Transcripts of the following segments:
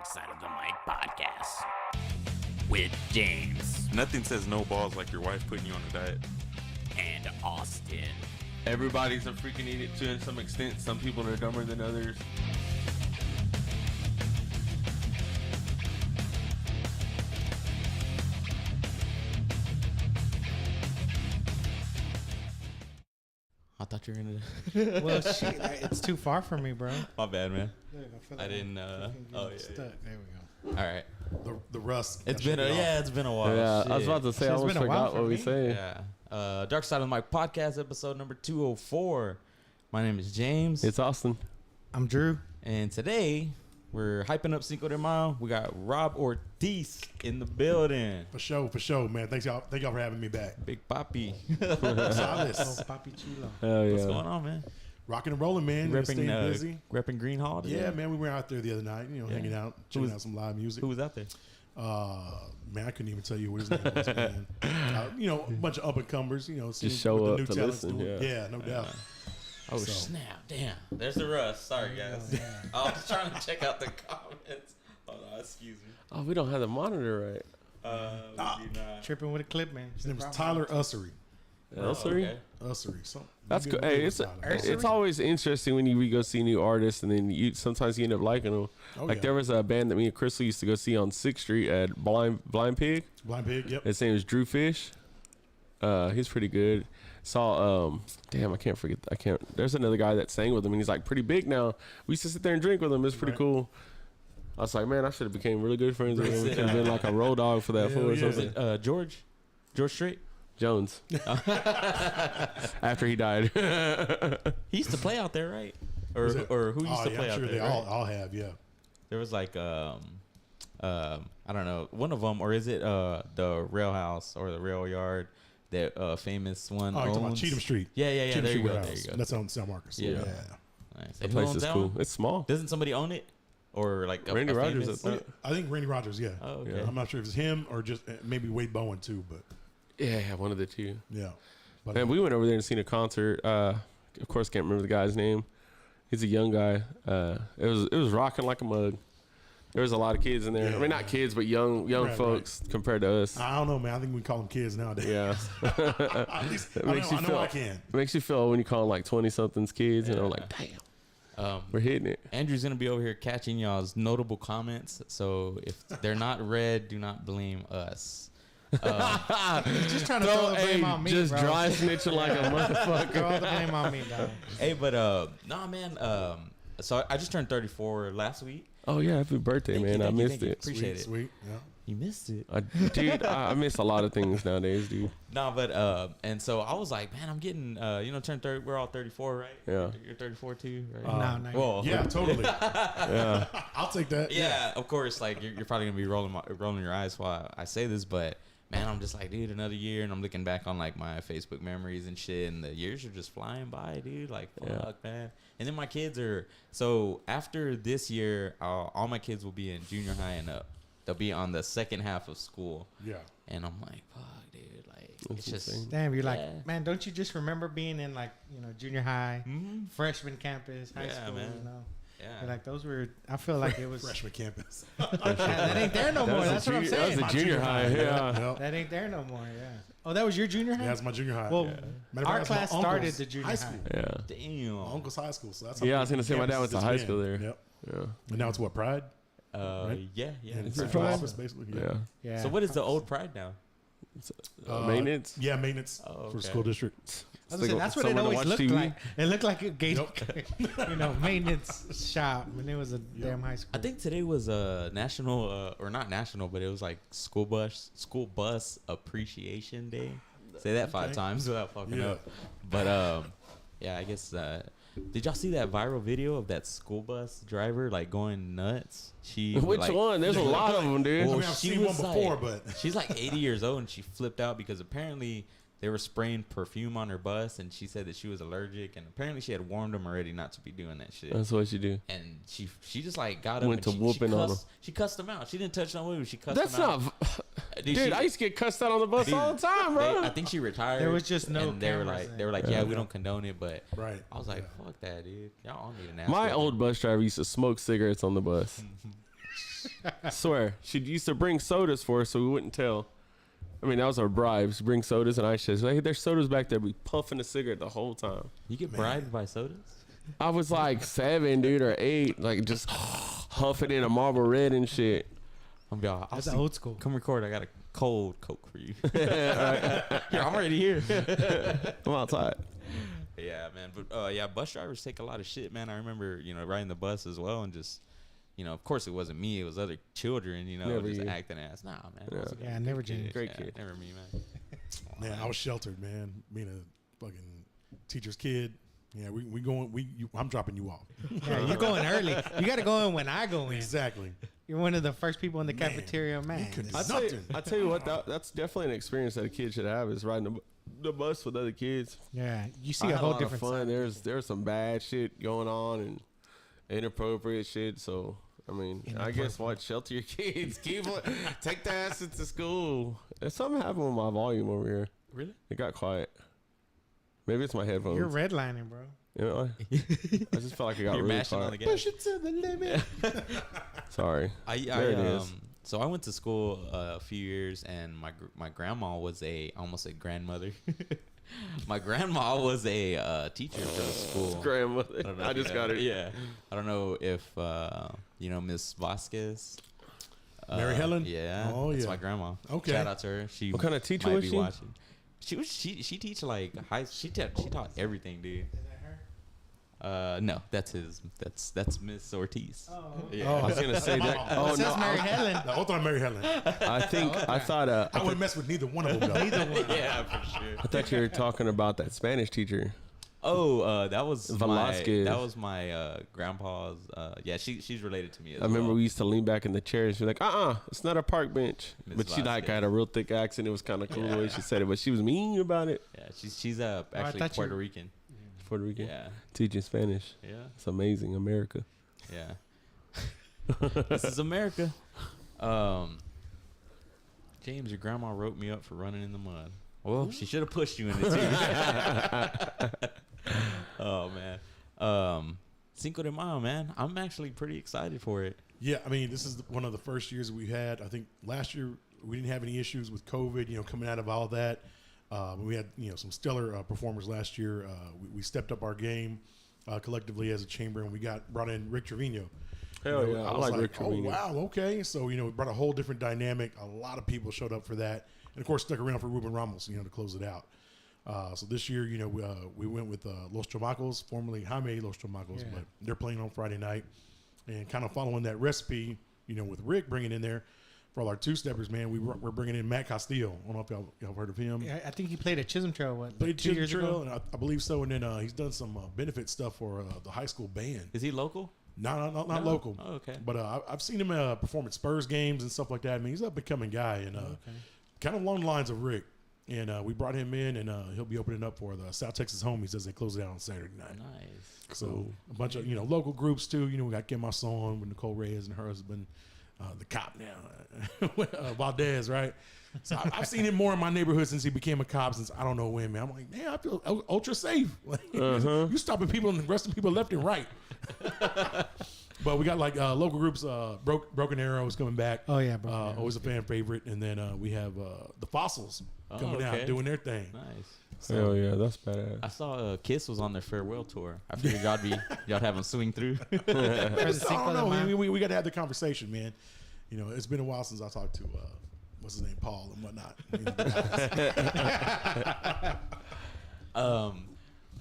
Dark Side of the Mic podcast with James Nothing says no balls like your wife putting you on a diet. and Austin. Everybody's a freaking idiot to some extent. Some people are dumber than others. I thought you were gonna. Well, shit, it's too far from me, bro. My bad, man. Look, feel I didn't. yeah. Stuck. There we go. All right. The rust. It's been it's been a while. Yeah, Shit. I was about to say, I It's almost been a while forgot for what we me. say. Yeah. Dark Side of the Mic podcast episode number 204. My name is James. It's Austin. I'm Drew. And today we're hyping up Cinco de Mayo. We got Rob Ortiz in the building. For sure, man. Thank y'all for having me back. Big Papi. Salas. Oh, Papi Chulo. Hell yeah. What's going on, man? Rocking and rolling, man. Staying busy. Repping Green Hall today? Yeah, man. We were out there the other night, hanging out, checking out some live music. Who was out there? Man, I couldn't even tell you what his name was, man. A bunch of up and comers, Just show up to listen. Yeah, no doubt. Oh, So. snap. Damn. There's the rust. Sorry, guys. I was trying to check out the comments. Hold on. Excuse me. Oh, we don't have the monitor right. We do not. Tripping with a clip, man. His name was Tyler Ussery. Nursery? okay. Ussery. So, That's maybe good. a Hey, little it's Tyler. always interesting when we go see new artists, and then sometimes you end up liking them. Oh, like yeah. there was a band that me and Crystal used to go see on 6th Street at Blind Pig. Blind Pig, yep. His name is Drew Fish. He's pretty good. Saw damn, I can't forget. There's another guy that sang with him, and he's like pretty big now. We used to sit there and drink with him. It's pretty Right. cool. I was like, man, I should have became really good friends with him. Is We it, could have been like a road dog for that Hell fool or yeah. Was something. it George Strait? Jones. After he died. He used to play out there, right? Was it- Or who used Oh, to yeah, play I'm out sure there? they right? all have, yeah. There was like I don't know, one of them, or is it the Rail House or the Rail Yard, that famous one? Oh, you're talking about owns? Cheatham Street. Yeah. Cheatham There Street you go. Warehouse. There you go. That's on San Marcos. Yeah. Yeah. Nice. The And who place owns is that cool. one? It's small. Doesn't somebody own it, or like a Randy Rogers, famous- I think. I think Randy Rogers, yeah. Oh, okay. Yeah. I'm not sure if it's him or just maybe Wade Bowen too, but Yeah, one of the two. yeah. But Man, we went over there and seen a concert. Of course, can't remember the guy's name. He's a young guy. It was rocking like a mug. There was a lot of kids in there. Yeah. I mean, not kids, but young Right, folks compared to us. I don't know, man. I think we call them kids nowadays. Yeah, At least I know I can. It makes you feel when you call them like 20-somethings kids, and I'm like, damn, we're hitting it. Andrew's gonna be over here catching y'all's notable comments. So if they're not read, do not blame us. He's just trying to throw the blame on me, just bro. dry snitching like a motherfucker. Throw all the blame on me, dog. Hey, but nah, man. So I just turned 34 last week. Oh yeah, happy birthday, Thank you, man! I thank you, missed thank you. it. Appreciate it. Sweet. Yeah. You missed it. Dude, I miss a lot of things nowadays, dude. No, but and so I was like, man, I'm getting turn 30. We're all 34, right? Yeah. You're 34 too, right? No, Well, Yeah, totally. Yeah, I'll take that. yeah. Of course, like you're probably gonna be rolling your eyes while I say this, but man, I'm just like, dude, another year, and I'm looking back on like my Facebook memories and shit, and the years are just flying by, dude. Like, fuck, man. And then my kids are after this year, all my kids will be in junior high and up. They'll be on the second half of school. Yeah. And I'm like, fuck, dude. Like, That's it's just insane. Damn, you're like, Yeah. man, don't you just remember being in like, junior high, freshman campus, high Yeah, school, man. You're yeah. like, those were, I feel like it was, Freshman campus. that ain't there no more. That's what I'm That saying. was a junior high. Yeah. Yep. That ain't there no more, yeah. Oh, that was your junior high? Yeah, that's my junior high. Well, Matter of fact, our that's my class uncle's started the junior high. school. Yeah. Damn. My uncle's high school. So that's Yeah, I was gonna say my dad went to high school there. Yep. Yeah. And now it's what, Pride? Yeah. It's it a Pride? office, basically. Yeah. Yeah. So what is the old Pride now? Maintenance. Yeah, maintenance Oh, for okay. school district. I was gonna say, that's what it Somewhere to always watch looked TV. like. It looked like a gate, maintenance shop, and it was a damn high school. I think today was a national, or not national, but it was like school bus appreciation day. Say that 5 times without fucking Yeah. up. But yeah, I guess. Did y'all see that viral video of that school bus driver like going nuts? Which one? There's a lot of them, dude. I mean, I've seen one before, but she's like 80 years old and she flipped out because apparently they were spraying perfume on her bus, and she said that she was allergic, and apparently she had warned them already not to be doing that shit. That's what you do. And she just like got up Went and to whooping on cussed, she cussed them out. She didn't touch no women. She cussed That's them out. not. Dude, Dude, I used to get cussed out on the bus all the time, bro. I think she retired. There was just no and they were cameras like, they were like, then. yeah, Yeah. we don't condone it, but right. I was like, fuck that, dude. Y'all all need an ass. My whooping. old bus driver used to smoke cigarettes on the bus. I swear. She used to bring sodas for us so we wouldn't tell. I mean, that was our bribes. Bring sodas and ice chest. Hey, there's sodas back there. We puffing a cigarette the whole time. You get bribed by sodas? I was like 7, dude, or 8. Like, just huffing in a Marlboro Red and shit. That's old school. Come record. I got a cold Coke for you. Here, I'm already here. I'm outside. Yeah, man. But yeah, bus drivers take a lot of shit, man. I remember, riding the bus as well, and just, of course it wasn't me. It was other children, Never just you. acting ass. Nah, man. Yeah, never James. Great kid. Never me, man. Man, I was sheltered, man. Being a fucking teacher's kid. Yeah, we going. I'm dropping you off. Yeah, you're going early. You got to go in when I go in. Exactly. You're one of the first people in the Man, cafeteria, man. you could- I tell you what, that's definitely an experience that a kid should have is riding the bus with other kids. Yeah, you see I a had whole lot of different fun. side. There's some bad shit going on and inappropriate shit. So I mean, I guess shelter your kids. Take the asses to school. There's something happened with my volume over here. Really? It got quiet. Maybe it's my headphones. You're redlining, bro. I just felt like it got You're really mashing quiet. on the gas. Push it to the limit. Sorry. There it is. So I went to school a few years, and my grandma was I almost said grandmother. My grandma was a teacher for the school. Grandmother. don't know I if you just know. got it. Yeah. I don't know if Miss Vasquez. Mary Helen? Yeah. Oh, That's yeah. my grandma. Okay. Shout out to her. She What kind of teacher might was be she? watching. She teach like she taught everything, dude. No, that's Miss Ortiz. Oh. Yeah. I was gonna say that. Oh, Oh It no, says Mary Helen. No, hold on, Mary Helen. I thought I wouldn't mess with neither one of them. Though. Neither one. Yeah, for sure. I thought you were talking about that Spanish teacher. Oh, that was Velasquez. That was my grandpa's. Yeah, she's related to me. As I remember well. we used to lean back in the chairs. She's like, it's not a park bench. Miss But she like Vasquez. had a real thick accent. It was kind of cool the way she said it. But she was mean about it. Yeah, she's actually thought you- Puerto Rican. Puerto Rican. Yeah, Teaching Spanish. yeah, It's amazing. America. yeah. This is America. James, your grandma wrote me up for running in the mud. Well, she should have pushed you in it too. Oh man. Cinco de Mayo, man. I'm actually pretty excited for it. Yeah, I mean, this is one of the first years we had. I think last year we didn't have any issues with COVID. Coming out of all that, we had some stellar performers last year. We stepped up our game collectively as a chamber, and we brought in Rick Trevino. Hell yeah. I was like Rick Trevino. Oh wow, okay. So we brought a whole different dynamic. A lot of people showed up for that, and of course stuck around for Ruben Ramos, to close it out. So this year, we went with Los Chamacos, formerly Jaime Los Chamacos, Yeah. but they're playing on Friday night, and kind of following that recipe, with Rick bringing in there for all our two-steppers, man. We're bringing in Matt Castillo. I don't know if y'all have heard of him. Yeah, I think he played at Chisholm Trail, Played 2 years Chisholm Trail, ago? and I believe so. And then he's done some benefit stuff for the high school band. Is he local? Not No? local. Oh, okay. But I've seen him perform at Spurs games and stuff like that. I mean, he's a becoming guy, and kind of along the lines of Rick. And we brought him in, and he'll be opening up for the South Texas Homies as they close it out on Saturday night. Nice. So a bunch of local groups too. We got Kim Masson with Nicole Reyes and her husband, the cop now, Valdez, right? So I've seen him more in my neighborhood since he became a cop. Since I don't know when, man. I'm like, man, I feel ultra safe. Like, you stopping people and arresting people left and right. But we got like local groups. Broken Arrow is coming back. Oh, yeah, Broken Arrow. Always a fan favorite. And then we have the Fossils coming out doing their thing. Nice. Hell yeah, that's badass. I saw Kiss was on their farewell tour. I figured y'all have them swing through. For the I Cinco don't de Mayo? know. We got to have the conversation, man. It's been a while since I talked to what's his name, Paul and whatnot.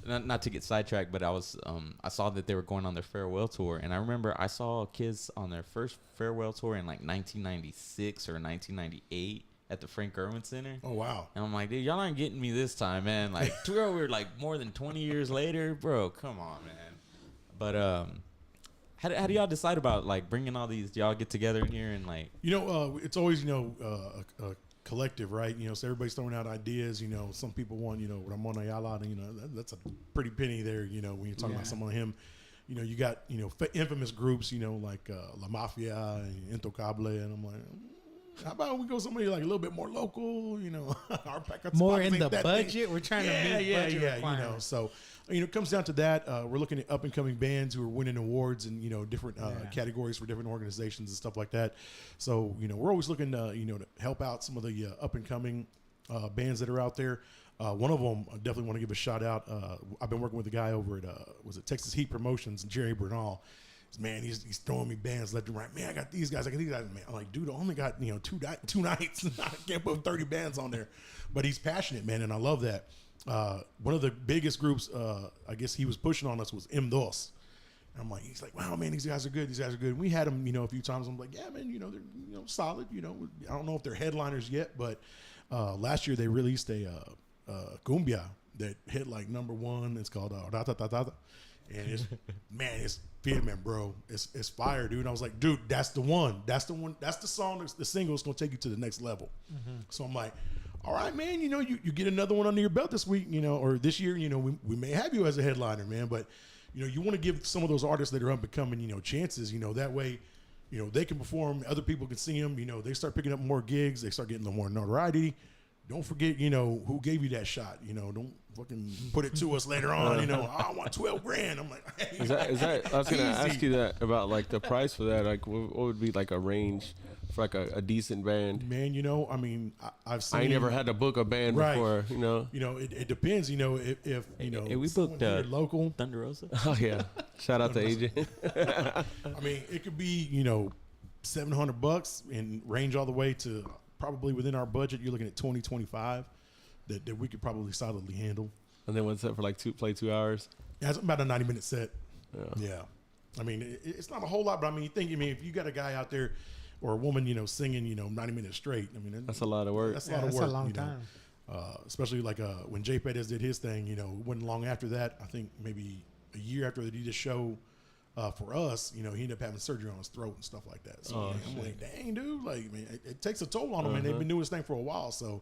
Not to get sidetracked, but I saw that they were going on their farewell tour, and I remember I saw Kiss on their first farewell tour in like 1996 or 1998 at the Frank Irwin Center. Oh wow! And I'm like, dude, y'all aren't getting me this time, man. Like, we're like more than 20 years later, bro. Come on, man. But how do y'all decide about like bringing all these? Y'all get together in here and like, it's always a collective, right? So everybody's throwing out ideas. Some people want Ramon Ayala, and that's a pretty penny there. When you're talking about someone like him, you got infamous groups, like La Mafia and Intocable, and I'm like, How about we go somebody like a little bit more local? You know, our more in the budget. We're trying to meet budget you know. requirements. So, it comes down to that. We're looking at up and coming bands who are winning awards and different categories for different organizations and stuff like that. So, we're always looking to to help out some of the up and coming bands that are out there. One of them, I definitely want to give a shout out. I've been working with a guy over at Texas Heat Promotions, Jerry Bernal. Man, he's throwing me bands left and right. Man, I got these guys. Man, I'm like, dude, I only got two nights. I can't put 30 bands on there. But he's passionate, man, and I love that. One of the biggest groups, I guess he was pushing on us was M2. And I'm like, he's like, wow, man, these guys are good. These guys are good. And we had them, a few times. I'm like, yeah, man, they're solid. I don't know if they're headliners yet, but last year they released a cumbia that hit like #1. It's called and it's Fitman, bro. It's fire, dude. And I was like, dude, that's the one. That's the one. That's the song. That's the single that's gonna take you to the next level. So I'm like, all right, man. You get another one under your belt this week, or this year. We may have you as a headliner, man. But you want to give some of those artists that are up and coming, chances. That way, they can perform. Other people can see them. They start picking up more gigs. They start getting a little more notoriety. Don't forget, who gave you that shot. Don't fucking put it to us later on. I want $12,000. I'm like, hey, Is that? I was gonna ask you that about like the price for that. Like, what would be like a range for like a decent band? Man, I mean, I've seen. I ain't never had to book a band before. It depends. if we booked local Thunder Rosa. Oh yeah, shout out to AJ. I mean, it could be $700 and range all the way to probably within our budget. You're looking at 20-25 that we could probably solidly handle. And then what's that for? Like play 2 hours? Yeah, it's about a 90-minute set. Yeah. I mean, it's not a whole lot, but I mean, if you got a guy out there or a woman, singing, 90 minutes straight. I mean, that's a lot of work. That's a lot of work. That's a long time. Especially like when Jay Pettis did his thing, it wasn't long after that. I think maybe a year after they did the show for us, he ended up having surgery on his throat and stuff like that. So I'm like, dang, dude, like, man, it takes a toll on him, and they've been doing this thing for a while. So,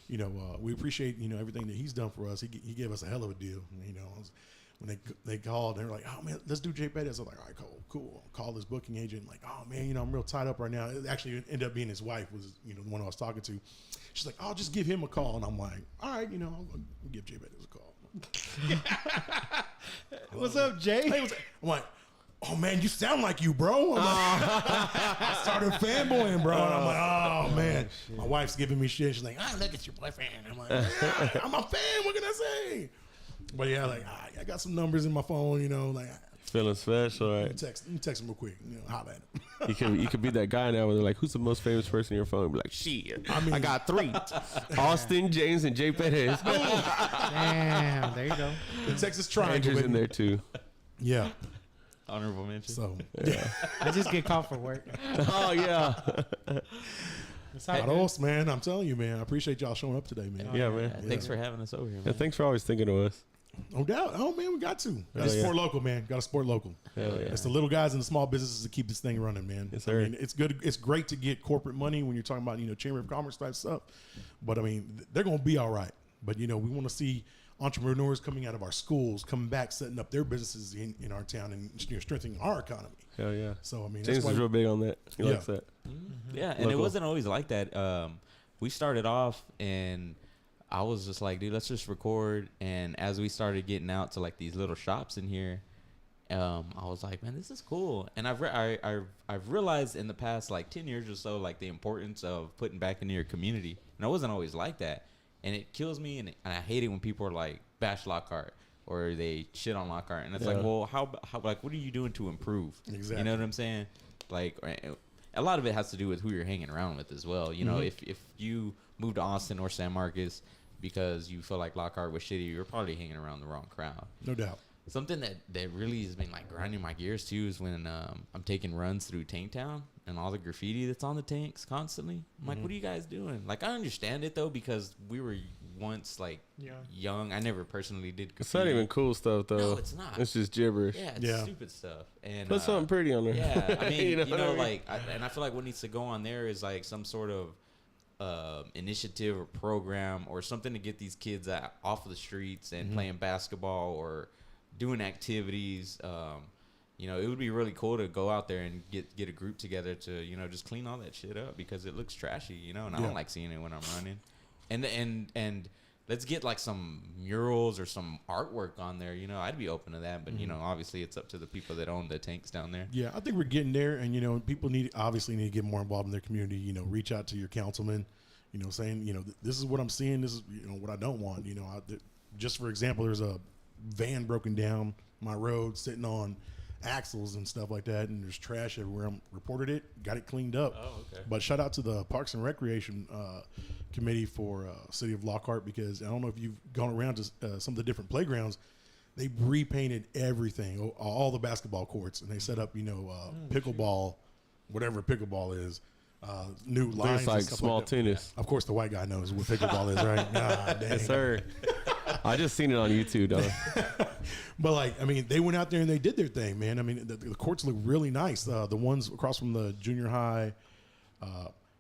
we appreciate, everything that he's done for us. He gave us a hell of a deal. When they called, they were like, oh man, let's do Jay Pettis. I was like, all right, cool. Call this booking agent, like, oh man, I'm real tied up right now. It actually ended up being his wife was, the one I was talking to. She's like, I'll just give him a call. And I'm like, all right, I'll give Jay Pettis a call. What's up, Jay? I'm like, oh man, you sound like you, bro. I started fanboying, bro. And I'm like, oh man. My wife's giving me shit. She's like, look at your boyfriend. I'm like, I'm a fan. What can I say? But yeah, like I got some numbers in my phone, like feeling special, right? Let me text him real quick, holla at him. You could be that guy now where they're like, who's the most famous person in your phone? Be like, shit. I got 3. Austin, James, and Jay Pettis. Damn, there you go. The Texas Triangle. Andrew's in there too. Yeah. Honorable mention. So yeah. I just get called for work. Oh yeah. Adios, man. I'm telling you, man. I appreciate y'all showing up today, man. Yeah, man. Thanks for having us over here, man. Yeah, thanks for always thinking of us. No doubt. Oh man, we got to. Got to support local, man. Got to support local. Hell yeah. It's the little guys and the small businesses that keep this thing running, man. Yes, sir. I mean, it's good. It's great to get corporate money when you're talking about Chamber of Commerce type stuff, but I mean, they're gonna be all right. But we want to see entrepreneurs coming out of our schools, coming back, setting up their businesses in our town and strengthening our economy. Hell yeah. So I mean, James is real big on that. He likes that. Yeah, and it wasn't always like that. We started off and I was just like, dude, let's just record. And as we started getting out to like these little shops in here, I was like, man, this is cool. And I've realized in the past like 10 years or so, like the importance of putting back into your community. And I wasn't always like that. And it kills me. And I hate it when people are like bash Lockhart or they shit on Lockhart. And it's like, well, how like, what are you doing to improve? Exactly. You know what I'm saying? Like, a lot of it has to do with who you're hanging around with as well. You know, if you move to Austin or San Marcos because you feel like Lockhart was shitty, you're probably hanging around the wrong crowd. No doubt. Something that really has been like grinding my gears too is when I'm taking runs through Tank Town and all the graffiti that's on the tanks constantly. I'm like, what are you guys doing? Like, I understand it though because we were once like young. I never personally did graffiti. It's not even cool stuff though. No, it's not. It's just gibberish. Yeah, it's stupid stuff. And put something pretty on there. Yeah, I mean, you know like, and I feel like what needs to go on there is like some sort of initiative or program or something to get these kids off of the streets and playing basketball or doing activities. you know, it would be really cool to go out there and get a group together to, you know, just clean all that shit up because it looks trashy, you know, and I don't like seeing it when I'm running. And let's get like some murals or some artwork on there, you know. I'd be open to that, but you know, obviously it's up to the people that own the tanks down there. Yeah, I think we're getting there, and you know, people obviously need to get more involved in their community. You know, reach out to your councilman, you know, saying, you know, this is what I'm seeing, this is, you know, what I don't want. You know, just for example, there's a van broken down my road, sitting on axles and stuff like that, and there's trash everywhere. I reported it, got it cleaned up. Oh, okay. But shout out to the Parks and Recreation committee for City of Lockhart, because I don't know if you've gone around to some of the different playgrounds. They repainted everything, all the basketball courts, and they set up, you know, pickleball, whatever pickleball is, new lines. It's like and stuff small like that. tennis. Of course, the white guy knows what pickleball is, right? Nah, dang. Yes, sir. I just seen it on YouTube, though. But like, I mean, they went out there and they did their thing, man. I mean, the courts look really nice. The ones across from the junior high,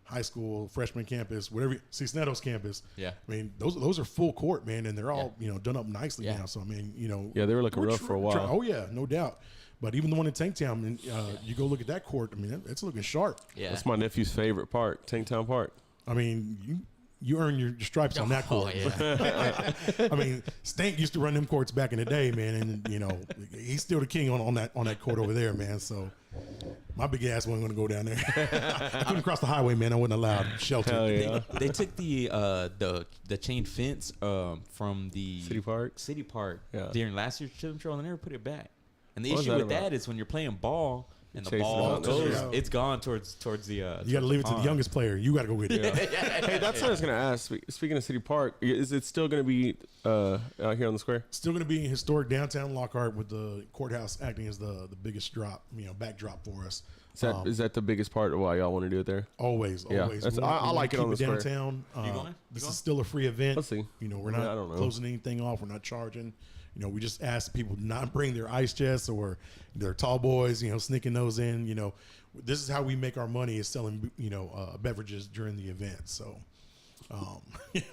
high school, freshman campus, whatever, Cisneros campus. Yeah. I mean, those are full court, man, and they're all, you know, done up nicely now. So I mean, you know, Yeah, they were looking rough for a while. oh yeah, no doubt. But even the one in Tanktown, you go look at that court. I mean, it's looking sharp. Yeah. That's my nephew's favorite park, Tanktown Park. I mean, you earn your stripes on that court. Yeah. I mean, Stank used to run them courts back in the day, man, and you know, he's still the king on that court over there, man. So my big ass wasn't going to go down there. I couldn't cross the highway, man. I wasn't allowed. Shelter. Hell yeah. They took the chain fence from the City Park. Yeah. during last year's Children's Show, and they never put it back. And the What was issue that with about? that is when you're playing ball and the Chasing ball it out. goes, Yeah. it's gone towards the. You got to leave it to the youngest player. You got to go get it. Hey, that's what I was going to ask. Speaking of City Park, is it still going to be out here on the square? Still going to be in historic downtown Lockhart, with the courthouse acting as the biggest backdrop for us. Is that the biggest part of why y'all want to do it there? Always. Yeah, We I like it keep on the square. downtown. You going? This is still a free event. Let's see. You know, we're I not don't know. closing anything off. We're not charging. You know, we just ask people not bring their ice chests or their tall boys, you know, sneaking those in. You know, this is how we make our money, is selling, you know, beverages during the event. So, you'd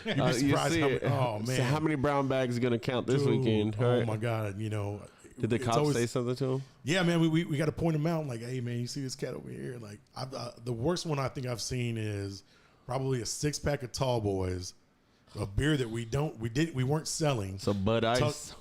be surprised how man. So how many brown bags are going to count this weekend? Oh Right? my God, you know. Did the it's cops always- say something to him? Yeah, man, we got to point them out. Like, hey, man, you see this cat over here? Like, the worst one I think I've seen is probably a 6-pack of Tall Boys, a beer that we weren't selling. So Bud Ice.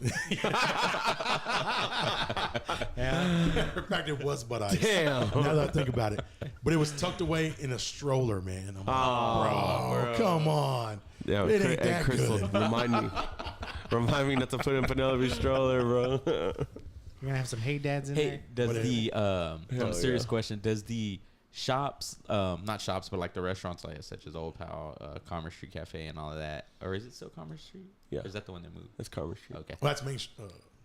In fact, it was Bud Ice. Damn. Now that I think about it, but it was tucked away in a stroller, man. I'm like, bro, come on. Yeah, It ain't hey, that Crystal, good. remind me not to put in Penelope's stroller, bro. You're gonna have some hey dads in Hey, there. does the on a serious yeah. question? Does the shops, not shops, but like the restaurants, like such as Old Pal, Commerce Street Cafe, and all of that, or is it still Commerce Street? Yeah. Or is that the one that moved? That's Commerce Street. Okay. Well, that's Main.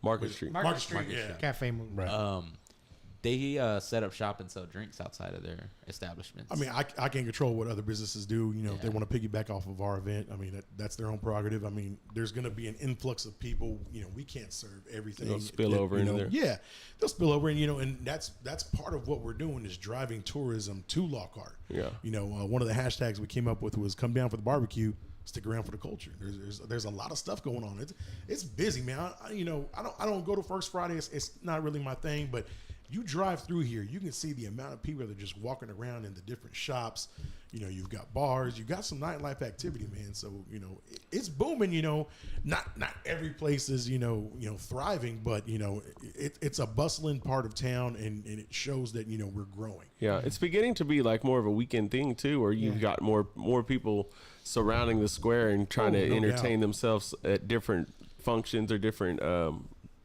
Market Street. Market Street, yeah. Cafe move. Right. They set up shop and sell drinks outside of their establishments. I mean, I can't control what other businesses do. You know, if they Yeah. want to piggyback off of our event, I mean, that's their own prerogative. I mean, there's going to be an influx of people. You know, we can't serve everything. They'll spill over you into know, there. Yeah, they'll spill over, and you know, and that's part of what we're doing, is driving tourism to Lockhart. Yeah. You know, one of the hashtags we came up with was "Come down for the barbecue, stick around for the culture." There's a lot of stuff going on. It's busy, man. I don't go to First Friday. It's not really my thing, but you drive through here, you can see the amount of people that are just walking around in the different shops. You know, you've got bars, you've got some nightlife activity, man. So, you know, it's booming. You know, not every place is, you know, thriving, but you know, it's a bustling part of town, and it shows that, you know, we're growing. Yeah, it's beginning to be like more of a weekend thing too, where you've got more people surrounding the square and trying to no entertain doubt. themselves at different functions or different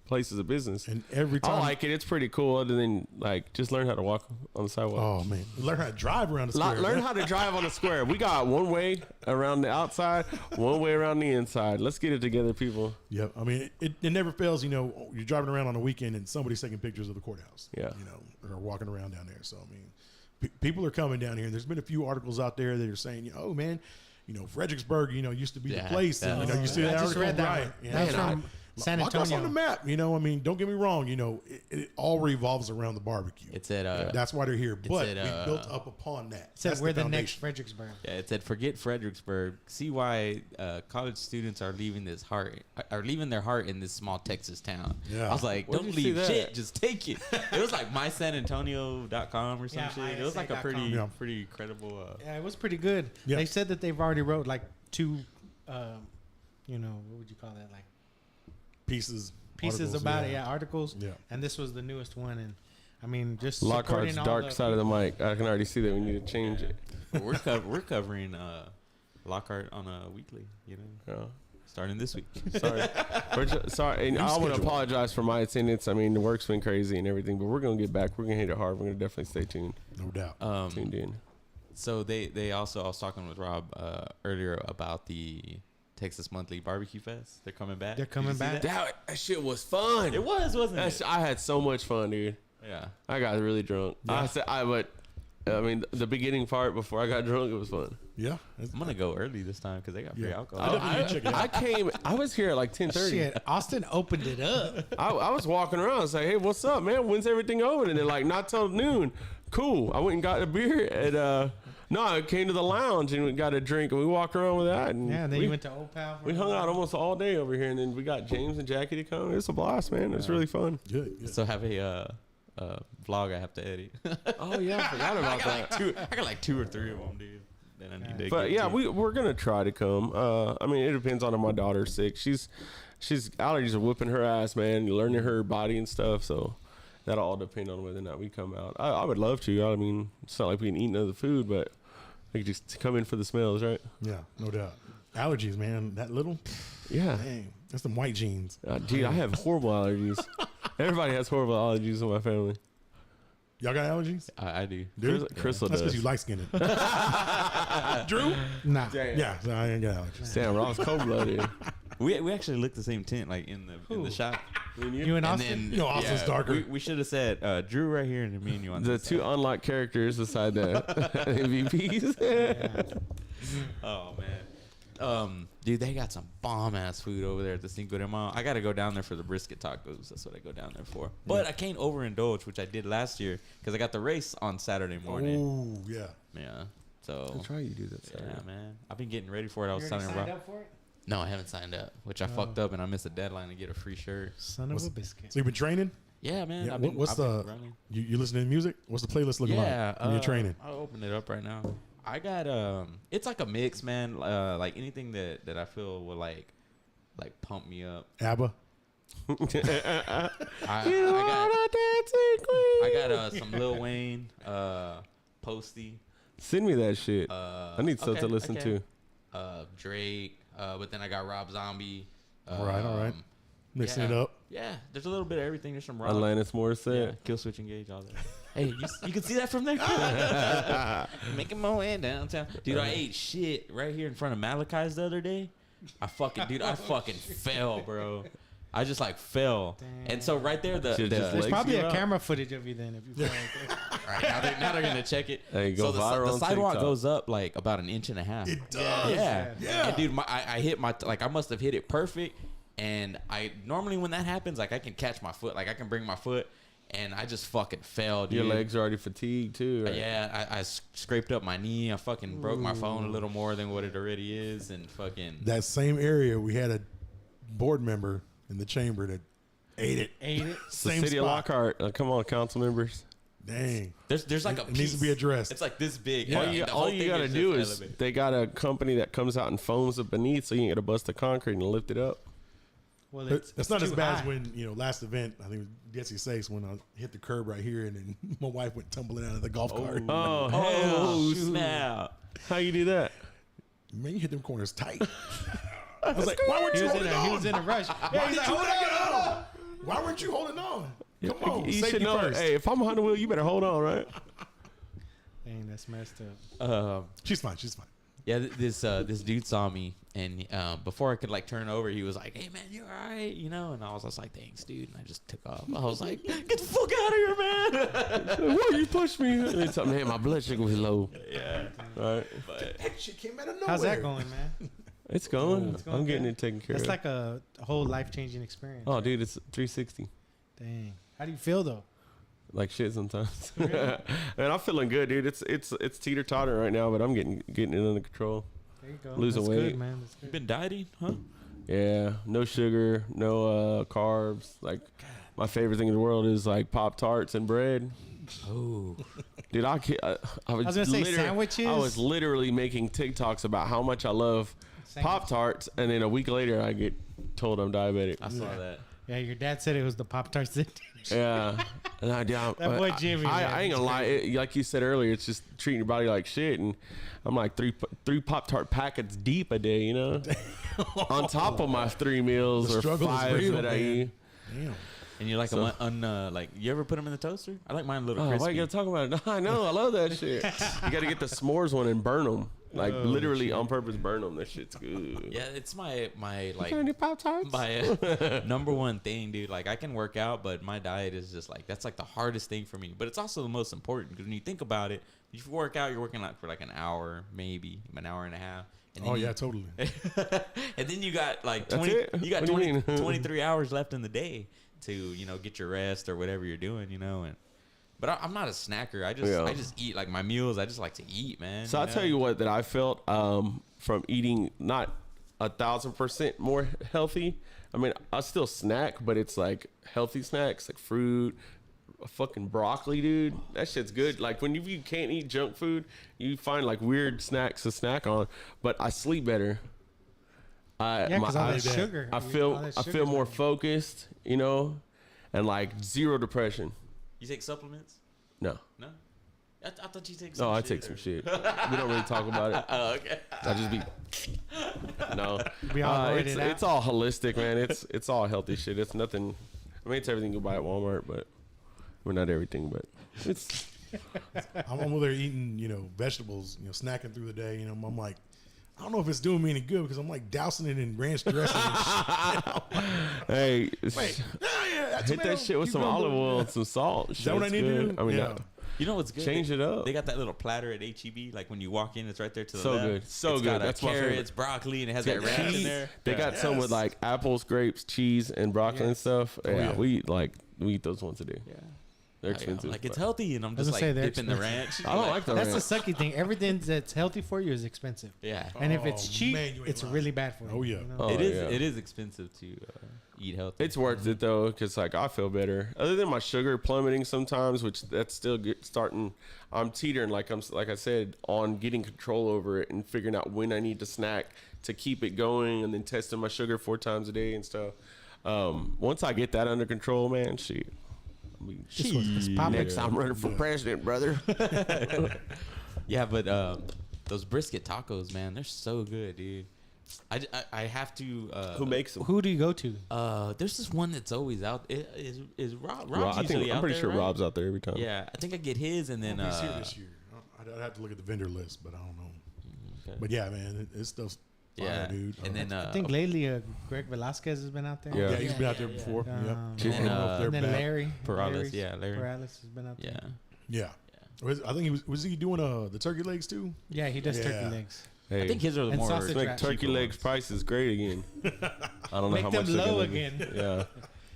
places of business. And every time, I like it. It's pretty cool. Other than like just learn how to walk on the sidewalk. oh man, learn how to drive around the square. Learn how to drive on the square. We got one way around the outside, one way around the inside. Let's get it together, people. Yep. I mean, it never fails. You know, you're driving around on a weekend and somebody's taking pictures of the courthouse. Yeah. You know, or walking around down there. So I mean, people are coming down here. And there's been a few articles out there that are saying, oh man, you know, Fredericksburg, you know, used to be the Yeah, place. that And, you was- know, you see I that just article, read that right? one. Yeah. That's Man, from San Lock us on Antonio. the map. You know, I mean, don't get me wrong. You know, it all revolves around the barbecue. It said, That's why they're here. But at, we built up upon that. It said That's we're the next foundation. Fredericksburg. yeah, it said, forget Fredericksburg. See why college students are leaving their heart in this small Texas town. Yeah. I was like, Where'd don't you see leave that? shit, just take it. It was like mysanantonio.com or some Yeah, shit. It was like a mysa.com. pretty credible. Yeah, it was pretty good. Yeah. They said that they've already wrote like 2, you know, what would you call that? Like Pieces pieces articles, about it. Yeah, articles. Yeah. And this was the newest one. And I mean, just Lockhart's supporting all dark the- side of the mic. I can already see that we need to change it. But we're covering Lockhart on a weekly, you know, Yeah. starting this week. Sorry. Sorry. And I want to schedule. apologize for my attendance. I mean, the work's been crazy and everything, but we're going to get back. We're going to hit it hard. We're going to definitely stay tuned. No doubt. Tuned in. So they also, I was talking with Rob earlier about the Texas Monthly Barbecue Fest. They're coming back. They're Did you coming see back? that? That shit was fun. It was, wasn't it? I had so much fun, dude. Yeah. I got really drunk. Yeah. I mean, the beginning part before I got drunk, it was fun. Yeah. I'm gonna go early this time because they got free Yeah. alcohol. I came. I was here at like 10:30. Shit, Austin opened it up. I was walking around. I was like, "Hey, what's up, man? When's everything over?" And they're like, "Not till noon." Cool. I went and got a beer at. No, I came to the lounge and we got a drink and we walked around with that. And Yeah, and then we, you went to Old Pal. for we a hung while. out almost all day over here, and then we got James and Jackie to come. It's a blast, man. It's really fun. Good. Good. So have a vlog I have to edit. Oh yeah, I forgot about that. I got like 2 or 3 of them, dude. Then I need to. But get yeah, to. we're gonna try to come. I mean, it depends on if my daughter's sick. She's allergies are whipping her ass, man. Learning her body and stuff. So that'll all depend on whether or not we come out. I would love to. I mean, it's not like we can eat none of the food, but we can just come in for the smells, right? Yeah, no doubt. Allergies, man. That little, Yeah. dang, that's some white jeans. Dude, I have horrible allergies. Everybody has horrible allergies in my family. Y'all got allergies? I do. Dude? Crystal That's because does. you light skinned. Drew? Nah. Yeah, so I ain't got allergies. Damn, Rob's cold blooded. We actually looked the same tent, like in the shop. You and Austin? And then You know, Austin's darker. We should have said Drew right here and me and you on The this two side. unlocked characters beside the MVPs. Oh man. Dude, they got some bomb ass food over there at the Cinco de Mayo. I gotta go down there for the brisket tacos. That's what I go down there for. But I can't overindulge, which I did last year because I got the race on Saturday morning. Ooh, yeah. Yeah. So Try you do that. yeah, man. I've been getting ready for it. I was You telling already Rob. signed up for it? No, I haven't signed up, which I fucked up and I missed a deadline to get a free shirt. Son of a biscuit. So you've been training? Yeah, man. Yeah. I've been, What's I've been the? running. You listening to music? What's the playlist looking Yeah, like when you're training? I'll open it up right now. I got it's like a mix, man. Like anything that I feel will like pump me up. ABBA. I got some Lil Wayne, Posty, Send me that shit. I need stuff to listen to. Drake, but then I got Rob Zombie. All right. Mixing it yeah. up. Yeah, there's a little bit of everything. There's some rock. Alanis Morissette. Yeah, Kill Switch Engage, all that. Hey, you can see that from there? Making my way downtown. Dude, I ate shit right here in front of Malachi's the other day. I fucking fell, bro. I just like fell. Damn. And so right there, Should've just There's legs probably you a up. camera footage of you then if you fall like that. all right, now they're going to check it. Hey, go so viral the on sidewalk TikTok. goes up like about an inch and a half. It does. Yeah. Yeah. And dude, I hit my, like I must have hit it perfect. And I normally when that happens, like I can catch my foot, like I can bring my foot, and I just fucking fell, dude. Your legs are already fatigued too. Right? Yeah, I scraped up my knee. I fucking broke my phone a little more than what it already is, and fucking. That same area, we had a board member in the chamber that ate it. The Same city of spot. Lockhart. Come on, council members. Dang. There's like It a needs to be piece. addressed. It's like this big. Yeah. and the All whole you thing gotta is do just is elevated. they got a company that comes out and foams it beneath, so you can get a bust of concrete and lift it up. Well, It's not as too bad high. as when, last event, I think it was Jesse Sakes, when I hit the curb right here and then my wife went tumbling out of the golf cart. Oh, Oh, hell! snap! How you do that? Man, you hit them corners tight. I was like, why weren't He you was, in holding a, on? he was in a rush. Why did you hold on? Why weren't you holding on? Come on, You safety should know. first. Hey, if I'm behind the wheel, you better hold on, right? Dang, that's messed up. She's fine. She's fine. Yeah, this dude saw me, and before I could like turn over, he was like, "Hey man, you all right?" And I was just like, "Thanks, dude." And I just took off. I was like, "Get the fuck out of here, man!" Why you push me? And something, man, my blood sugar was low. Yeah, Right. but That shit came out of nowhere. How's that going, man? It's going. It's going I'm getting good. it taken care It's of. like a whole life-changing experience. Oh, right? dude, it's 360. Dang. How do you feel though? Like shit sometimes. Man, I'm feeling good, dude. It's teeter totter right now, but I'm getting it under control. There you go. Losing That's weight. good, man. That's You good. been dieting, huh? Yeah, no sugar, no carbs. Like my favorite thing in the world is like Pop-Tarts and bread. Oh, Dude, I was was gonna say literally- sandwiches. I was literally making TikToks about how much I love Pop-Tarts, and then a week later I get told I'm diabetic. I saw that. Yeah, your dad said it was the Pop-Tarts that Yeah, and that boy Jimmy, man, I ain't gonna lie. Like you said earlier, it's just treating your body like shit, and I'm like three Pop-Tart packets deep a day, you know, on top of my 3 meals The or struggle is 5 real, that I man. eat. Damn. And you like So- like you ever put them in the toaster? I like mine a little Oh, crispy. why you gotta talk about it? I know, I love that shit. You gotta get the s'mores one and burn them, like literally on purpose burn them. That shit's good. Yeah, it's my like Any Pop-Tarts? my number one thing, dude. Like I can work out, but my diet is just like that's like the hardest thing for me. But it's also the most important because when you think about it, if you work out, you're working like for like an hour, maybe an hour and a half. And then Oh you, yeah, totally. and then you got like That's 20. it? You got What do you 20, mean? 23 hours left in the day to get your rest or whatever you're doing, and. But I'm not a snacker. I just eat like my meals. I just like to eat, man. So I'll tell you what that I felt from eating not 1,000% more healthy. I mean, I still snack, but it's like healthy snacks, like fruit, fucking broccoli, dude. That shit's good. Like when you can't eat junk food, you find like weird snacks to snack on. But I sleep better. Yeah, because all I- that sugar. I all feel that I sugar's feel more in it. focused, you know, and like zero depression. You take supplements? No, No. I thought you take. Some no, I shit take or- some shit. We don't really talk about it. Oh, okay. I just be no. We all avoid it's it out. it's all holistic, man. It's all healthy shit. It's nothing. I mean, it's everything you buy at Walmart, but well, not everything, but it's. I'm over there eating, vegetables, snacking through the day. I'm like, I don't know if it's doing me any good because I'm like dousing it in ranch dressing. And shit. Hey, Wait, yeah, hit that shit with some olive oil and some salt. Is that what I need to do? I mean, Yeah. You know what's good? change it up. They got that little platter at HEB. Like when you walk in, it's right there to the So left. good. So It's good. Got That's a my carrots, favorite. broccoli, and it has Got that ranch in cheese. there. They got some with like apples, grapes, cheese, and broccoli and Yes. stuff. Yeah, yeah. we eat those once a day. Yeah. They're Yeah, expensive. like it's but- healthy, and I'm I was just gonna like say they're dipping the ranch. I don't like the That's ranch. the sucky thing. Everything that's healthy for you is expensive, Yeah. and if it's Oh, cheap, man, you ain't it's lying. really bad for you. Oh, yeah. you know? Oh, It is. yeah. It is expensive to eat healthy. It's worth it though, because like I feel better. Other than my sugar plummeting sometimes, which that's still starting. I'm teetering, like I said, on getting control over it and figuring out when I need to snack to keep it going, and then testing my sugar 4 times a day and stuff. Once I get that under control, man, shit. I mean, It's popping. next I'm running for president, brother. Yeah, but those brisket tacos, man, they're so good, dude. I have to. Who makes them? Who do you go to? There's this one that's always out. Is Rob? Rob, Rob's I think usually I'm out pretty there, sure right? Rob's out there every time. Yeah, I think I get his, and then He's here this year. I'd have to look at the vendor list, but I don't know. okay. But yeah, man, it's stuff's fire, yeah, dude. and then I think lately Greg Velasquez has been out there. Yeah. yeah, he's been out there before. Um, Yep. And then, I don't know if they're And then back. Larry Perales, yeah, Larry. Perales has been out there. yeah. Yeah. I think was he doing the turkey legs too? Yeah, he does Yeah. turkey legs. Hey, I think his are the And more sausage make wrap. turkey cheaper legs ones. prices great again. I don't know Make how them much they're low gonna be. again. Yeah,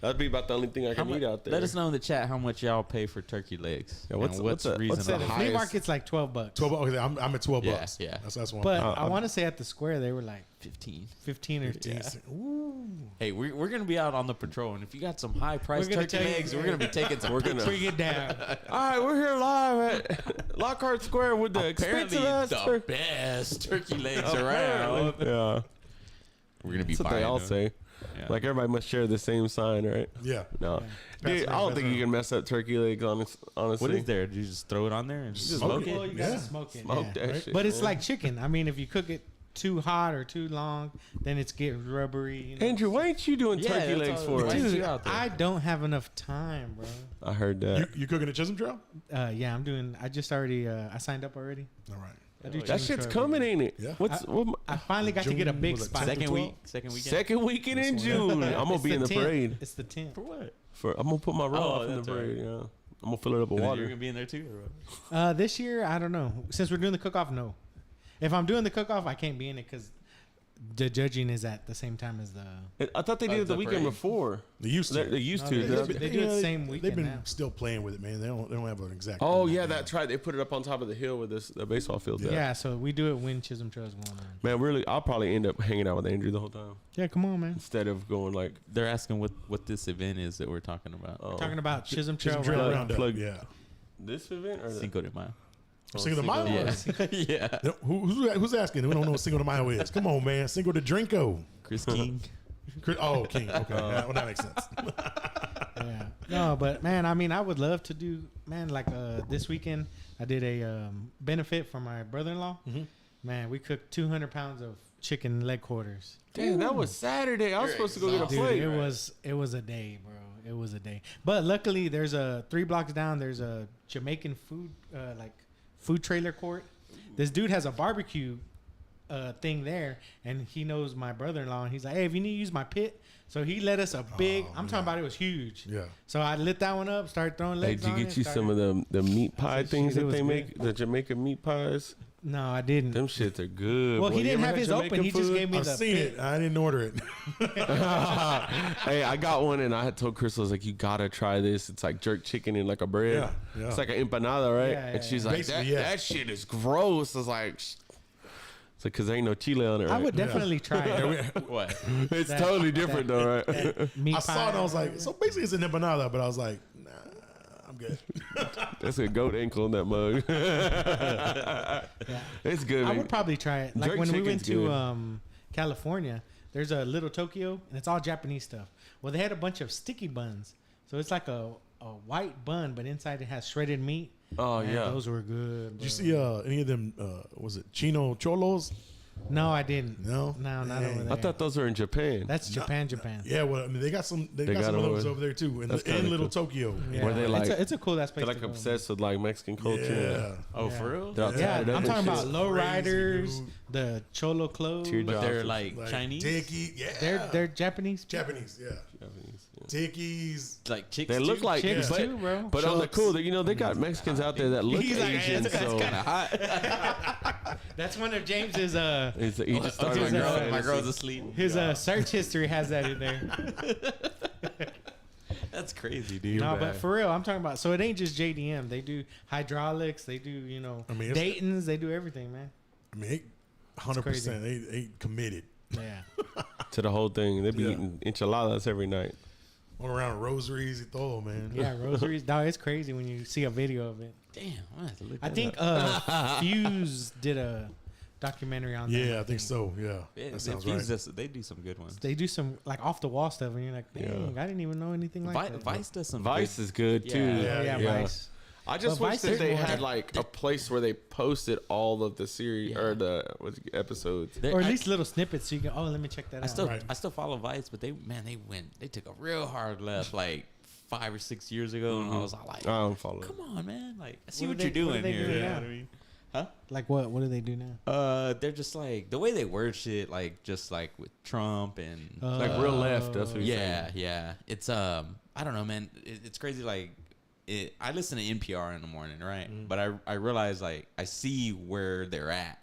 that'd be about the only thing I How can mu- eat out there. Let us know in the chat how much y'all pay for turkey legs. Yeah, what's- and what's the- reasonable. what's that The flea highest- market's like $12. 12. Okay, I'm at 12 Yeah, bucks. yeah. That's one. But Uh, I want to say at the square they were like 15. 15 or Yeah. Ooh. Hey, we're gonna be out on the patrol, and if you got some high priced We're gonna turkey tell you- legs, we're gonna be taking some. We're gonna- Bring it down. All right, we're here live at Lockhart Square with the Apparently, expensive ass the turkey. best turkey legs around. Yeah, We're gonna be that's what buying they all them. say. Yeah. Like everybody must share the same sign, right? Yeah. No, Yeah. dude, I don't think you can mess up turkey legs. Honestly, What is there? Do you just throw it on there and just Smoke smoke it. it? Well, you Yeah. gotta smoke it. Smoke yeah. that Right? shit. But it's man. like chicken. I mean, if you cook it too hot or too long, then it's get rubbery. You know? Andrew, why ain't you doing Yeah, turkey that's legs all- for why us? ain't you Dude, out there? I don't have enough time, bro. I heard that. You cooking at Chisholm Trail? Yeah, I'm doing. I just already. I signed up already. All right. I do That chicken shit's trail coming, every ain't it? Yeah. I finally got to get a June, big was it spot. 10th? Second 12? week. Second weekend. Second weekend in June. I'm gonna It's be in the 10th. parade. It's the 10th. For what? I'm gonna put my roll Oh, off in the that's parade. right. Yeah, I'm gonna fill it up with And then you're water. gonna be in there too, or what? This year, I don't know. Since we're doing the cook-off, no. If I'm doing the cook-off, I can't be in it because the judging is at the same time as the. I thought they did it the the weekend parade. before. They used to. They used No, to. they do it the same They've weekend been now. still playing with it, man. They don't have an exact. Oh time. yeah, that's right. They put it up on top of the hill with the baseball field. Yeah. Yeah, so we do it when Chisholm Trail's going on. Man, really, I'll probably end up hanging out with Andrew the whole time Yeah, come on, man. instead of going like. They're asking what this event is that we're talking about. Oh, Talking about Chisholm Trail. Just drill Roundup. roundup. Plug- Yeah. this event or Cinco de Mayo. Cinco de Mayo. Yeah. Yeah. Who's asking? Who don't know what Cinco de Mayo is? Come on, man. Cinco de Drinko. Chris King. Oh, King. Okay, well, that makes sense. Yeah. No, but man, I mean, I would love to do, man, like this weekend, I did a benefit for my brother-in-law. Man, we cooked 200 pounds of chicken leg quarters. Damn, that was Saturday. I was supposed to go get a Dude, plate. it was a day, bro. It was a day. But luckily, there's 3 blocks down. There's a Jamaican food trailer court. This dude has a barbecue thing there, and he knows my brother-in-law, and he's like, hey, if you need to use my pit. So he let us a big, I'm talking about it was huge. Yeah. So I lit that one up, started throwing Hey, legs did on you it, get you some of the meat pie said, things "Shit, it that was they good." make? The Jamaican meat pies? No, I didn't. Them shits are good. Well, boy. he You didn't ever have had his open. Jamaican He just food? gave me I've the seen pit. it. I didn't order it. Hey, I got one and I had told Crystal, I was like, you gotta try this. It's like jerk chicken in like a bread. Yeah, yeah. It's like an empanada, right? Yeah, and she's yeah. like, Basically, yeah. that shit is gross. I was like, it's like, cause there ain't no chile on it, right? I would definitely try it. What? It's that- totally different though, right? That meat I saw it pie. and I was like, so basically it's an empanada, but I was like, nah, I'm good. That's a goat ankle in that mug. It's good. I man. would probably try it. Like Jerk when we went chicken's to California, there's a Little Tokyo, and it's all Japanese stuff. Well, they had a bunch of sticky buns. So it's like a white bun, but inside it has shredded meat. Oh Man, yeah. those were good. Did you bro. see any of them? Was it Chino Cholos? No, I didn't. No? No, not Dang. over there. I thought those were in Japan. That's Japan, Japan. Yeah, well, I mean, they got some. They, They got got some of them those over- over there too, That's in kinda Little cool. Tokyo. Yeah, Where they it's, like- it's a cool ass place. They're like to go. obsessed with like Mexican culture. Yeah. Oh, Yeah. for real? They're all Yeah, tatted up I'm and talking shit. about low Crazy, riders, dude. the cholo clothes. Teardrop. But they're like Like Chinese? Tiki, yeah. They're Japanese. Japanese, yeah. Japanese, yeah. Tikis. Like chicks They look too? like, Chicks but, too, bro. but on the Chucks. cool, they got Mexicans out there that look He's like, Asian, that's so Kind of hot. That's one of James's he just Oh, started. my, his, girl, my girl's asleep. his search history has that in there. That's crazy, dude. No, but for real, I'm talking about. So it ain't just JDM. They do hydraulics. They do I mean, it's- Dayton's. They do everything, man. I mean, 100%. They committed. Yeah. to the whole thing. They be Yeah. eating enchiladas every night. Going around rosaries and all, man. Yeah, rosaries. Dog, it's crazy when you see a video of it. Damn, I'm gonna have to look I that think up. Fuse did a documentary on them. Yeah, I think so. Yeah, Yeah, that sounds Fuse right. they do some good ones. They do some like off the wall stuff, and you're like, dang, I didn't even know anything like that. Vice does some Vice good. is good too. Yeah. Yeah, yeah. Vice. I just But wish Vice that is they more- had like a place where they posted all of the series Yeah. or the episodes. They- Or at I- least little snippets so you can, let me check that I out. still Right. I still follow Vice, but they took a real hard left like 5 or 6 years ago, and I was all like, I don't follow. come on, man, like I see What what, are you're they- what are doing they here. doing You know now? what I mean? Huh? Like what? What do they do now? They're just like the way they word shit, like just like with Trump and Like real left. That's what he's yeah, saying. yeah. It's I don't know, man. It's crazy. Like I listen to NPR in the morning, right? But I realize like I see where they're at,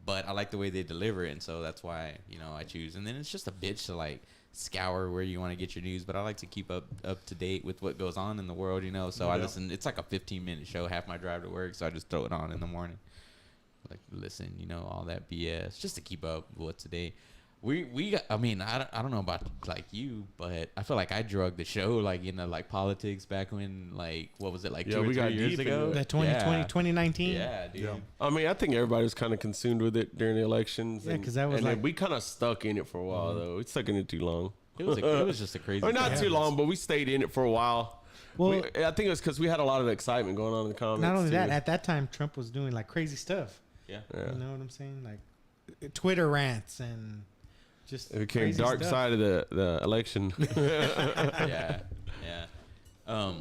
but I like the way they deliver it, and so that's why I choose. And then it's just a bitch to like scour where you want to get your news, but I like to keep up to date with what goes on in the world, So I listen. It's like a 15-minute show, half my drive to work, so I just throw it on in the morning. Like listen, all that BS just to keep up with what's today. We got, I mean, I don't know about like you, but I feel like I drugged the show like like politics back when like what was it like Yeah, 2 or we 3 got years deep ago? into The 2020, Yeah. 2019. Yeah, dude. Yeah. I mean, I think everybody was kind of consumed with it during the elections. Yeah, and- 'cause that was and then like- we kind of stuck in it for a while though. We stuck in it too long. It was just a crazy. Or not time. too long, but we stayed in it for a while. Well, I think it was because we had a lot of excitement going on in the comments. not only too. that, at that time Trump was doing like crazy stuff. Yeah. Yeah. You know what I'm saying? Like Twitter rants and just It became crazy dark stuff. side of the election. Yeah, yeah.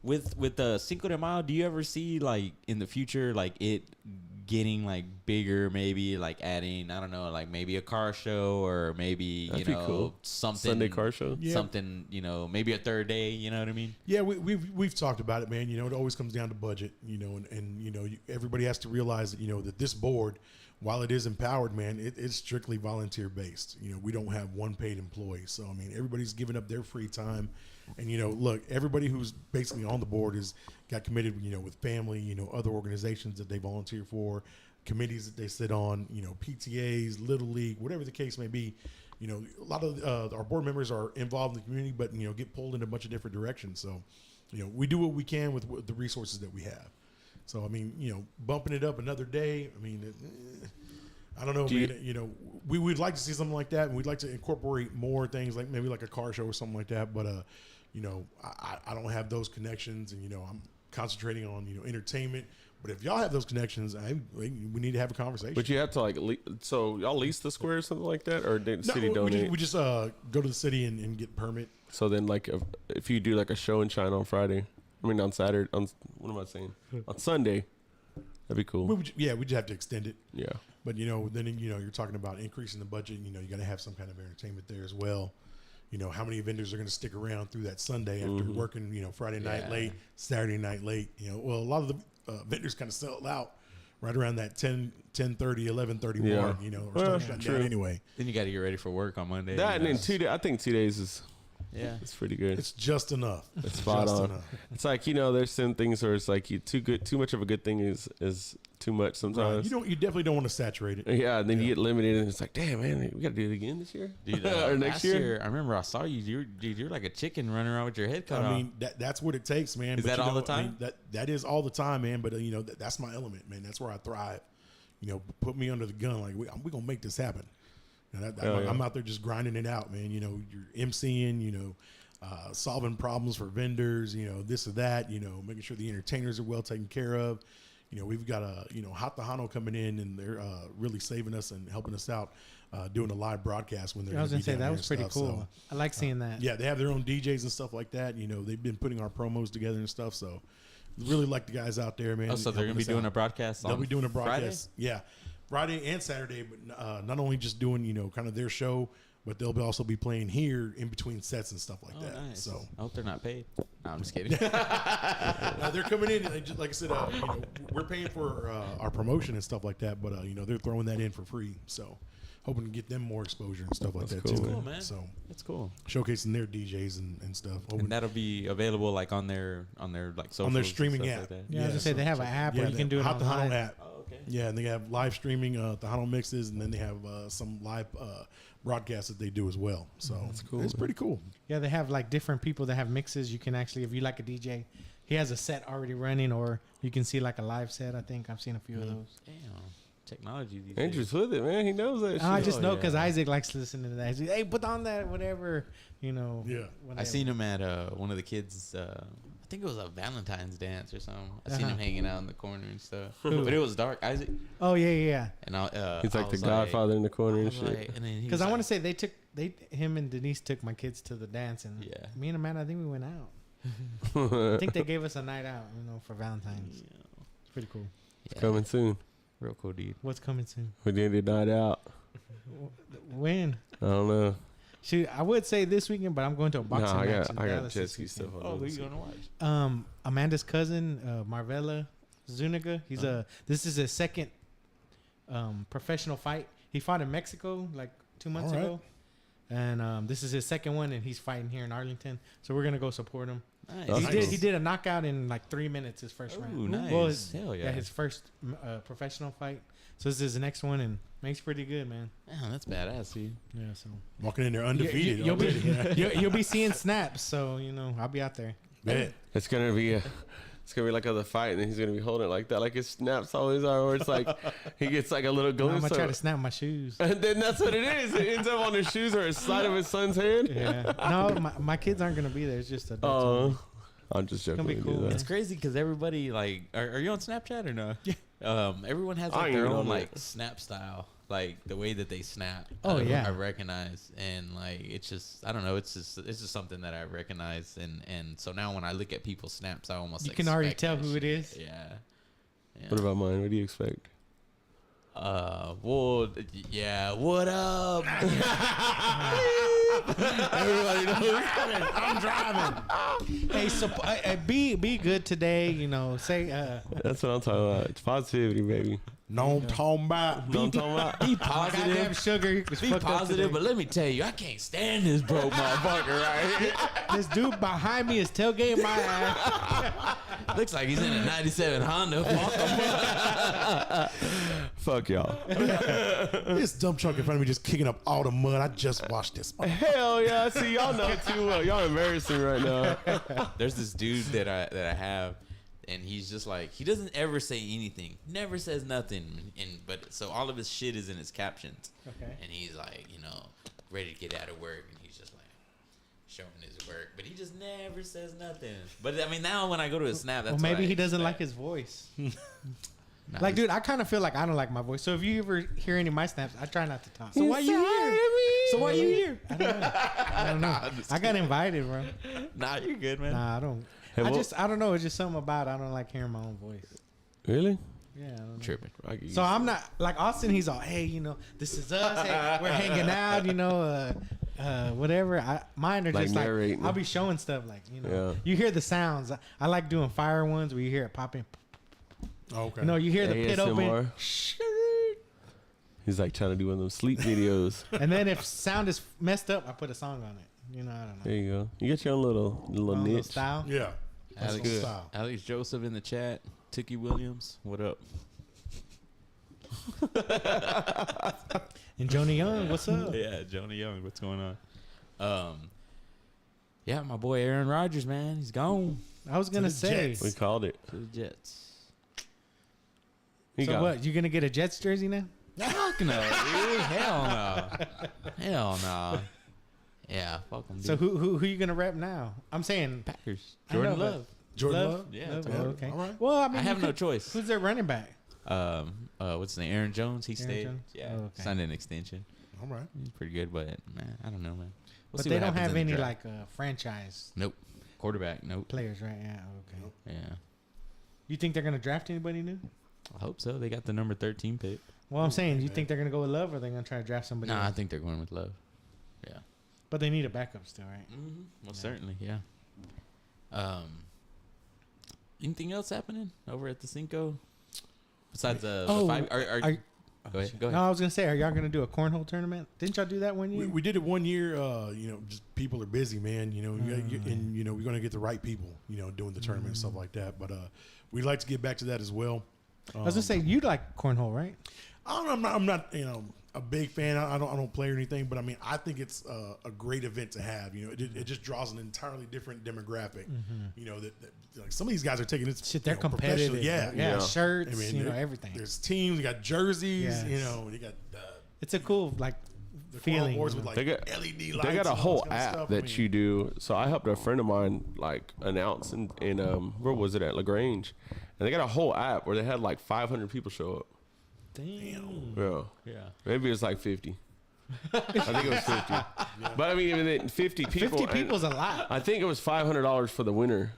With the Cinco de Mayo, do you ever see like in the future like it getting like bigger? Maybe like adding, I don't know, like maybe a car show or maybe That'd be cool. something Sunday car show. Yeah. something maybe a third day. You know what I mean? Yeah, we've talked about it, man. It always comes down to budget, and everybody has to realize that that this board while it is empowered, man, it's strictly volunteer based. You know, we don't have one paid employee. So, I mean, everybody's giving up their free time. And, you know, look, everybody who's basically on the board got committed, you know, with family, you know, other organizations that they volunteer for, committees that they sit on, you know, PTAs, Little League, whatever the case may be. You know, a lot of our board members are involved in the community, but, you know, get pulled in a bunch of different directions. So, you know, we do what we can with the resources that we have. So, I mean, you know, bumping it up another day, I mean, I don't know, man. You know, we'd like to see something like that, and we'd like to incorporate more things, like maybe like a car show or something like that. But, you know, I don't have those connections, and, you know, I'm concentrating on, you know, entertainment. But if y'all have those connections, we need to have a conversation. But you have to like, so y'all lease the square or something like that, or did the city donate? We just go to the city and get permit. So then, like, if you do like a show and shine on Friday, I mean on Saturday, what am I saying? On Sunday, that'd be cool. We just have to extend it. Yeah. But, you know, then, you know, you're talking about increasing the budget. You know, you got to have some kind of entertainment there as well. You know, how many vendors are going to stick around through that Sunday after working, you know, Friday night late, Saturday night late. You know, well, a lot of the vendors kind of sell out right around that 10:30, 11:30 mark, you know, or start shutting down anyway. Then you got to get ready for work on Monday. That and then 2 days. I think 2 days is it's pretty good. It's just enough. It's spot on. Enough. It's like, you know, there's some things where it's like too much of a good thing is too much sometimes. Right. You definitely don't want to saturate it. Yeah, and then you get limited, and it's like, damn, man, we got to do it again this year, Dude, or next year. I remember I saw you. You're like a chicken running around with your head cut off. I mean, that's what it takes, man. Is But that all the time? I mean, that is all the time, man. But you know, that's my element, man. That's where I thrive. You know, put me under the gun. Like we gonna make this happen. You know, I'm out there just grinding it out, man. You know, you're MCing. You know. Solving problems for vendors, you know, this or that, you know, making sure the entertainers are well taken care of. You know, we've got Hot Tejano coming in, and they're really saving us and helping us out, doing a live broadcast when they're. I was gonna say that was pretty stuff, cool. So, I like seeing that. Yeah, they have their own DJs and stuff like that. You know, they've been putting our promos together and stuff. So, really like the guys out there, man. Oh, so they're gonna be doing a broadcast. They'll be doing a broadcast. Friday? Yeah, Friday and Saturday, but not only just doing, you know, kind of their show. But they'll also be playing here in between sets and stuff like that. Nice. So I hope they're not paid. No, I'm just kidding. they're coming in, and they just, like I said, you know, we're paying for our promotion and stuff like that. But you know, they're throwing that in for free. So hoping to get them more exposure and stuff like that cool, too. Cool, man. So that's cool. Showcasing their DJs and stuff. And that'll be available like on their like socials on their streaming and app. stuff like Yeah, I was gonna say they have an app where you can do it Hot online. Tejano app. Oh, okay. Yeah, and they have live streaming Tejano mixes, and then they have some live broadcasts that they do as well. So that's cool. It's pretty cool. Yeah, they have like different people that have mixes. You can actually, if you like a DJ, he has a set already running, or you can see like a live set. I think I've seen a few of those. Damn, technology. These Andrew's days. with it, man. He knows that shit. I just know because yeah. Isaac likes listening to that. He's like, hey, put on that, whatever, you know. Yeah. Whatever. I seen him at one of the kids. I think it was a Valentine's dance or something. I seen him hanging out in the corner and stuff. But it was dark. Isaac. Oh yeah. And he's like the Godfather in the corner and shit. Because I want to say him and Denise took my kids to the dance, and Yeah. me and Amanda, I think we went out. I think they gave us a night out, you know, for Valentine's. It's pretty cool. It's coming soon. Real cool, dude. What's coming soon? We did the night out. When? I don't know. Shoot, I would say this weekend, but I'm going to a boxing match. in I got Dallas jet this ski weekend. stuff. Oh, who you gonna watch? Amanda's cousin, Marvella Zuniga. He's this is his second professional fight. He fought in Mexico like 2 months All right. ago, and this is his second one, and he's fighting here in Arlington. So we're gonna go support him. Nice. He did a knockout in like 3 minutes his first round. Ooh, nice. Well, Hell yeah. his first professional fight. So this is the next one, and makes pretty good, man. Damn, that's badass, dude. Yeah, so Walking in there undefeated. You'll be already. you'll be seeing snaps. So you know I'll be out there. Bet. It's gonna be like other fight, and then he's gonna be holding it like that, like his snaps always are, where it's like he gets like a little I'm glimpse. gonna try to snap my shoes. And then that's what it is. It ends up on his shoes or his side of his son's hand. Yeah. No, my kids aren't gonna be there. It's just adults. Oh, only. I'm just joking. It's gonna be with you, cool. though. It's crazy because everybody like, are you on Snapchat or no? Yeah. Everyone has I like ain't their even own on like it. snap style, like the way that they snap. Oh, yeah. I recognize, and like it's just I don't know. It's just something that I recognize, and so now when I look at people's snaps, I almost You can already expect tell that who it shit. is. Yeah. What about mine? What do you expect? Well, yeah. What up? Everybody knows. I'm driving. Hey, so be good today. You know, say That's what I'm talking about. It's positivity, baby. No, I'm talking about. Know what I'm talking about? Be Goddamn positive. sugar. was Be fucked up positive, today. but let me tell you, I can't stand this broke motherfucker right here. This dude behind me is tailgating my ass. Looks like he's in a 97 Honda. Fuck him. Fuck y'all. This dump truck in front of me just kicking up all the mud. I just watched this. Hell yeah. See, y'all know too well. Y'all embarrassing right now. There's this dude that I have, and he's just like, he doesn't ever say anything, never says nothing, but so all of his shit is in his captions. Okay. And he's like, you know, ready to get out of work, and he's just like showing his work, but he just never says nothing. But I mean, now when I go to his snap, that's Well, maybe what I he doesn't expect. like his voice. Nah, Like, he's- dude, I kind of feel like I don't like my voice. So if you ever hear any of my snaps, I try not to talk. So why you here? So why you here? I don't know. I don't know. I got invited, bro. Nah, you're good, man. Nah, I don't. Hey, I don't know. It's just something about it. I don't like hearing my own voice. Really? Yeah, I don't know. Tripping. So I'm not like Austin. He's all, hey, you know, this is us. Hey, we're hanging out. You know, whatever. Mine are Like just like narrating. I'll be showing stuff like, you know, Yeah. you hear the sounds. I like doing fire ones where you hear it popping. Okay. You know, you hear the pit open, ASMR. He's like trying to do one of those sleep videos. and then if sound is messed up, I put a song on it. You know, I don't know. There you go. You get your own little My own little niche. style. Yeah. That's Alex, some style. Alex Joseph in the chat. Tookie Williams, what up? And Joni Young, what's up? Yeah, Joni Young, what's going on? Yeah, my boy Aaron Rodgers, man, he's gone I was gonna the say. Jets. We called it. to the Jets. He So got what? You gonna get a Jets jersey now? Fuck no, dude. Hell no. Hell no. Yeah, fuck him. So who you gonna rep now? I'm saying Packers? I know, Jordan but- Love. Jordan Love? Yeah, Love, totally. okay. All right. Well, I mean, I you have no could- choice. Who's their running back? What's his name? Aaron Jones. He Aaron stayed. Jones? Yeah, Oh, okay. signed an extension. All right. He's pretty good, but man, I don't know, man. We'll But see they what don't happens have in the any draft. like franchise Nope. Quarterback. Nope. players, right? Yeah. Okay. Yeah. You think they're gonna draft anybody new? I hope so. They got the number 13 pick. Well, I'm saying, you think they're gonna go with Love, or they're gonna try to draft somebody? Nah, I else? think they're going with Love. Yeah. But they need a backup still, right? Mm-hmm. Well, Yeah. certainly, yeah. Anything else happening over at the Cinco? Besides the Oh, five? are- Go ahead. Go No, ahead. I was gonna say, are y'all gonna do a cornhole tournament? Didn't y'all do that one year? We did it one year. You know, just people are busy, man. You know, and you know, we're gonna get the right people. You know, doing the tournament and stuff like that. But we'd like to get back to that as well. I was gonna say, you like cornhole, right? I'm not you know, a big fan. I don't play or anything, but I mean, I think it's a great event to have. You know, it just draws an entirely different demographic. You know, that like some of these guys are taking it. Shit, they're you know, professional. competitive. Yeah, bro. Yeah, Yeah. shirts, I mean, you know, everything. There's teams. You got jerseys. Yes. You know, you got It's a cool like the feeling. boards you with know. like They got- LED lights. They got and a all whole this kind of app stuff. I that mean, you do. So I helped a friend of mine like announce in where was it at LaGrange, and they got a whole app where they had like 500 people show up. Damn. Yeah, Yeah. maybe it was like 50. I think it was 50. But I mean, even then, 50 people. 50 and people's a lot. I think it was $500 for the winner.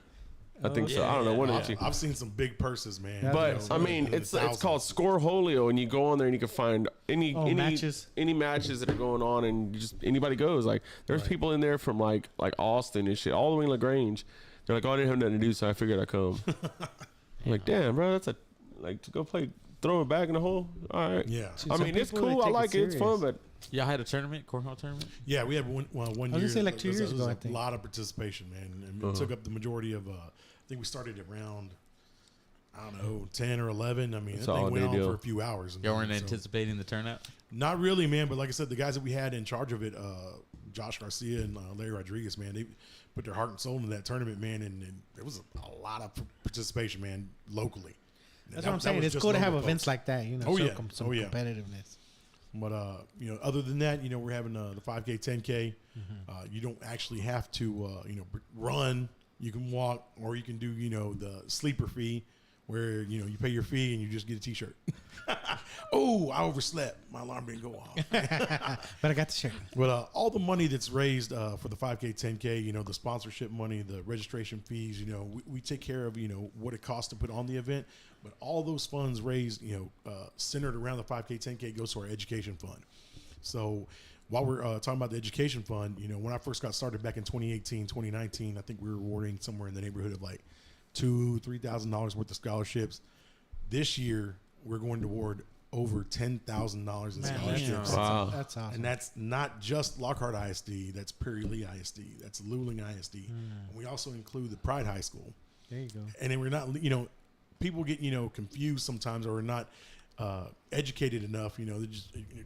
I think so. I don't know. One of the two. I've seen some big purses, man. Yeah, But You know, I mean, in the it's thousands. called Scoreholio, and you go on there and you can find any matches. any matches that are going on, and you just anybody goes. Like there's people in there from like Austin and shit, all the way in LaGrange. They're like, oh, I didn't have nothing to do, so I figured I'd come. I'm like, damn, bro, that's to go play, throw it back in the hole. All right. Yeah. See, I some mean, it's people, they cool. I take it like it. It's fun, serious. but Y'all had a tournament, cornhole tournament? Yeah, we had one gonna year. say, like, 2 years There was ago, I a think. lot of participation, man. And it took up the majority of. I think we started around, I don't know, 10 or 11. I mean, It's that all thing went day on deal. for a few hours. and Y'all weren't things, so- anticipating the turnout? Not really, man. But like I said, the guys that we had in charge of it, Josh Garcia and Larry Rodriguez, man, they put their heart and soul into that tournament, man. And there was a lot of participation, man, locally. That's what I'm saying. It's cool to have events like that, you know, Oh, show yeah. some Oh, yeah. competitiveness. But you know, other than that, you know, we're having the 5K, 10K. You don't actually have to, you know, run. You can walk, or you can do, you know, the sleeper fee, where you know you pay your fee and you just get a T-shirt. Oh, I overslept. My alarm didn't go off. But I got the shirt. But all the money that's raised for the 5K, 10K, you know, the sponsorship money, the registration fees, you know, we take care of, you know, what it costs to put on the event. But all those funds raised, you know, centered around the 5K, 10K goes to our education fund. So while we're talking about the education fund, you know, when I first got started back in 2018, 2019, I think we were awarding somewhere in the neighborhood of like $2,000, $3,000 worth of scholarships. This year, we're going toward over $10,000 in scholarships. Wow. That's awesome. And that's not just Lockhart ISD. That's Prairie Lee ISD. That's Luling ISD. And we also include the Pride High School. There you go. And then we're not, people get, confused sometimes or not educated enough. They're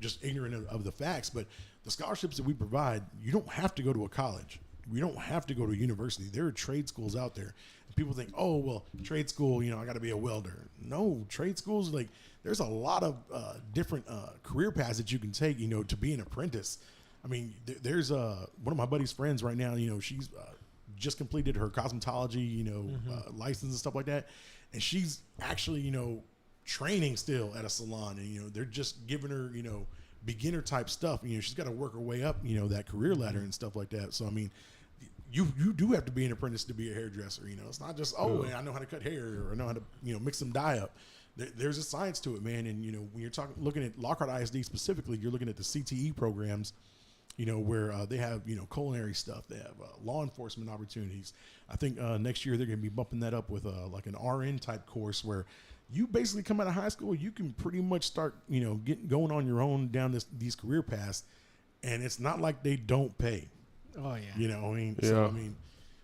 just ignorant of the facts. But the scholarships that we provide, you don't have to go to a college. We don't have to go to a university. There are trade schools out there. And people think, oh, well, trade school, I got to be a welder. No, trade schools, there's a lot of different career paths that you can take, to be an apprentice. I mean, there's one of my buddy's friends right now, she's just completed her cosmetology, license and stuff like that. And she's actually, training still at a salon. And, they're just giving her, beginner type stuff. She's got to work her way up, that career ladder and stuff like that. So, I mean, you do have to be an apprentice to be a hairdresser. It's not just, I know how to cut hair or I know how to, mix some dye up. There's a science to it, man. And, when you're looking at Lockhart ISD specifically, you're looking at the CTE programs, where they have, culinary stuff. They have law enforcement opportunities. I think next year they're going to be bumping that up with like an RN type course where you basically come out of high school, you can pretty much start, getting going on your own down these career paths. And it's not like they don't pay. Oh, yeah. So, I mean,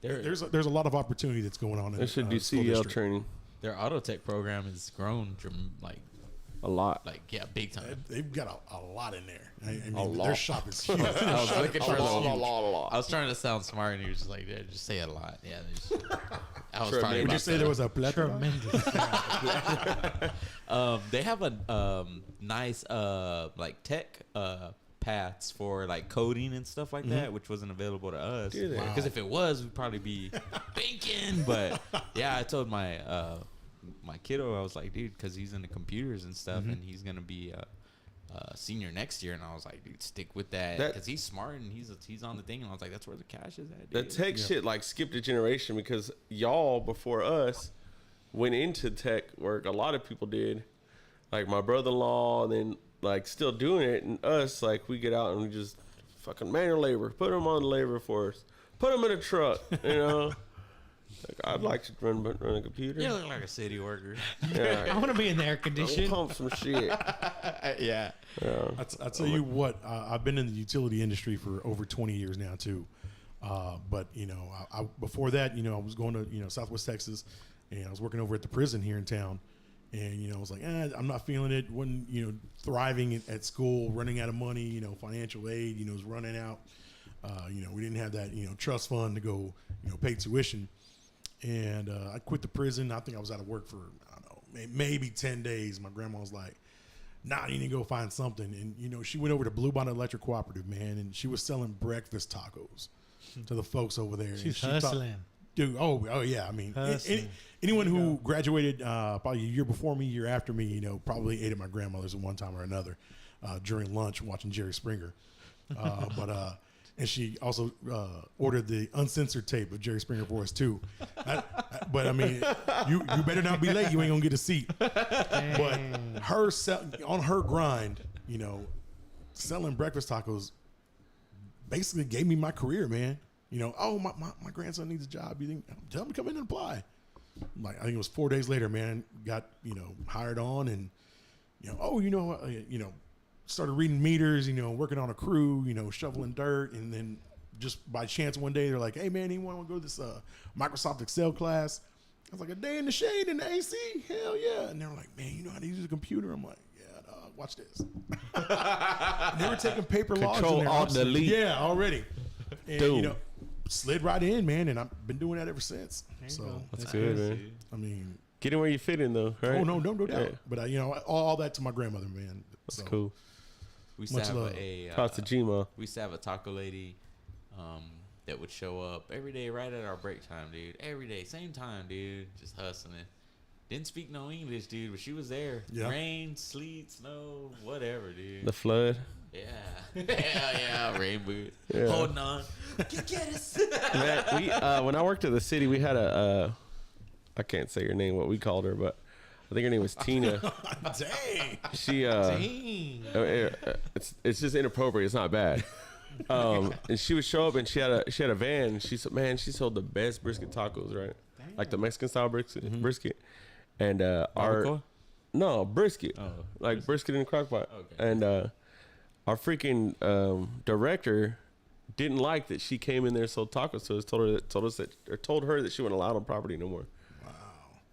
there's a lot of opportunity that's going on. They should do CDL training. Their auto tech program has grown a lot. Big time. They've got a lot in there. I mean, their shop is huge. I was looking for a lot. I was trying to sound smart, and he was just like, "Yeah, just say it a lot." Yeah. I was talking Would about you say there was a plethora? They have a nice tech paths for coding and stuff like that, which wasn't available to us. Because if it was, we'd probably be banking. But yeah, I told my my kiddo, I was like, dude, because he's into computers and stuff, and he's gonna be a senior next year, and I was like, dude, stick with that because he's smart and he's on the thing, and I was like, that's where the cash is at. Dude. The tech shit skipped a generation because y'all before us went into tech work. A lot of people did, like my brother-in-law, and then still doing it, and us we get out and we just fucking manual labor, put them on the labor force, put them in a truck, I'd like to run a computer. You look like a city worker. Yeah. I want to be in the air conditioning. Pump some shit. Yeah. I'll tell you what, I've been in the utility industry for over 20 years now too. But I before that, I was going to Southwest Texas, and I was working over at the prison here in town. And, I was like, I'm not feeling it. Wasn't, thriving at school, running out of money, financial aid, was running out. We didn't have that, trust fund to go, pay tuition. And I quit the prison. I think I was out of work for, I don't know, maybe 10 days. My grandma was like, nah, you need to go find something. And, she went over to Blue Bonnet Electric Cooperative, man, and she was selling breakfast tacos to the folks over there. She's hustling. Dude, oh yeah. I mean, anyone who graduated probably a year before me, year after me, probably ate at my grandmother's at one time or another during lunch watching Jerry Springer. And she also ordered the uncensored tape of Jerry Springer for us too. But I mean, you better not be late. You ain't gonna get a seat. But her on her grind, selling breakfast tacos basically gave me my career, man. My grandson needs a job. You think? Tell him to come in and apply. I think it was 4 days later, man. Got hired on, and started reading meters. Working on a crew. Shoveling dirt, and then just by chance one day they're like, "Hey, man, anyone want to go to this Microsoft Excel class?" I was like, "A day in the shade in the AC? Hell yeah!" And they were like, "Man, you know how to use a computer?" I'm like, "Yeah, dog, watch this." They were taking paper logs. Control Alt Delete. Yeah, already. And, Dude. Slid right in, man, and I've been doing that ever since. So That's good, man. I mean, Get in where you fit in, though. Right? oh no doubt. Yeah. But all that to my grandmother, man. That's cool. We used to have love. Talk to Gma. we used to have a taco lady that would show up every day right at our break time, dude. Every day, same time, dude. Just hustling. Didn't speak no English, dude, but she was there. Yeah. Rain, sleet, snow, whatever, dude. The flood. Yeah. yeah, rainbow. Yeah. Holding on. Get us. Man, we when I worked at the city, we had a I can't say her name, what we called her, but I think her name was Tina. Dang. She it's just inappropriate. It's not bad. And she would show up, and she had a van. And she said, man, she sold the best brisket tacos, right? Like the Mexican style brisket. And Barbacoa? No, brisket. Oh, Like brisket in the crock pot. Okay. And our freaking director didn't like that she came in there and sold tacos, so told her that she wasn't allowed on property no more. Wow.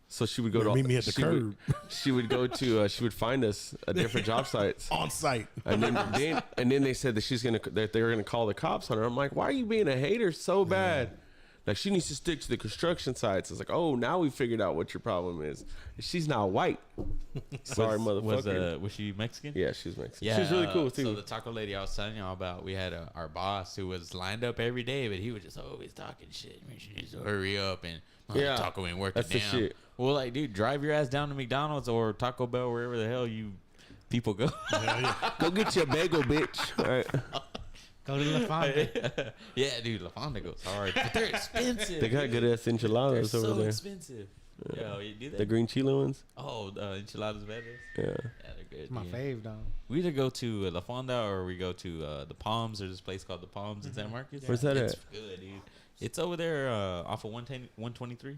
So she would go to meet me at the curb. She would go to she would find us at different job sites On site. and then they said that they were gonna call the cops on her. I'm like, why are you being a hater so bad? Like, she needs to stick to the construction sites. It's like, oh, now we figured out what your problem is. She's not white. Sorry, motherfucker. Was she Mexican? Yeah, she's Mexican. Yeah, She's really cool too. So the taco lady I was telling y'all about, we had our boss who was lined up every day, but he was just always talking shit. I mean, she needs to hurry up and Yeah, taco ain't working. that's the down. shit. Well, like, dude, drive your ass down to McDonald's or Taco Bell, wherever the hell you people go. Go get your bagel, bitch. All right. Go to La Fonda. Yeah, dude, La Fonda goes hard, but they're expensive. They got good ass enchiladas They're over so there. expensive. Yo, you do that? The green chile ones. Oh, the enchiladas Verdes. Yeah. Yeah, they're good. It's my yeah. fave, dog. We either go to La Fonda or we go to the Palms. There's this place called the Palms in San Marcos. Where's that it's at? good, dude. It's over there off of 123.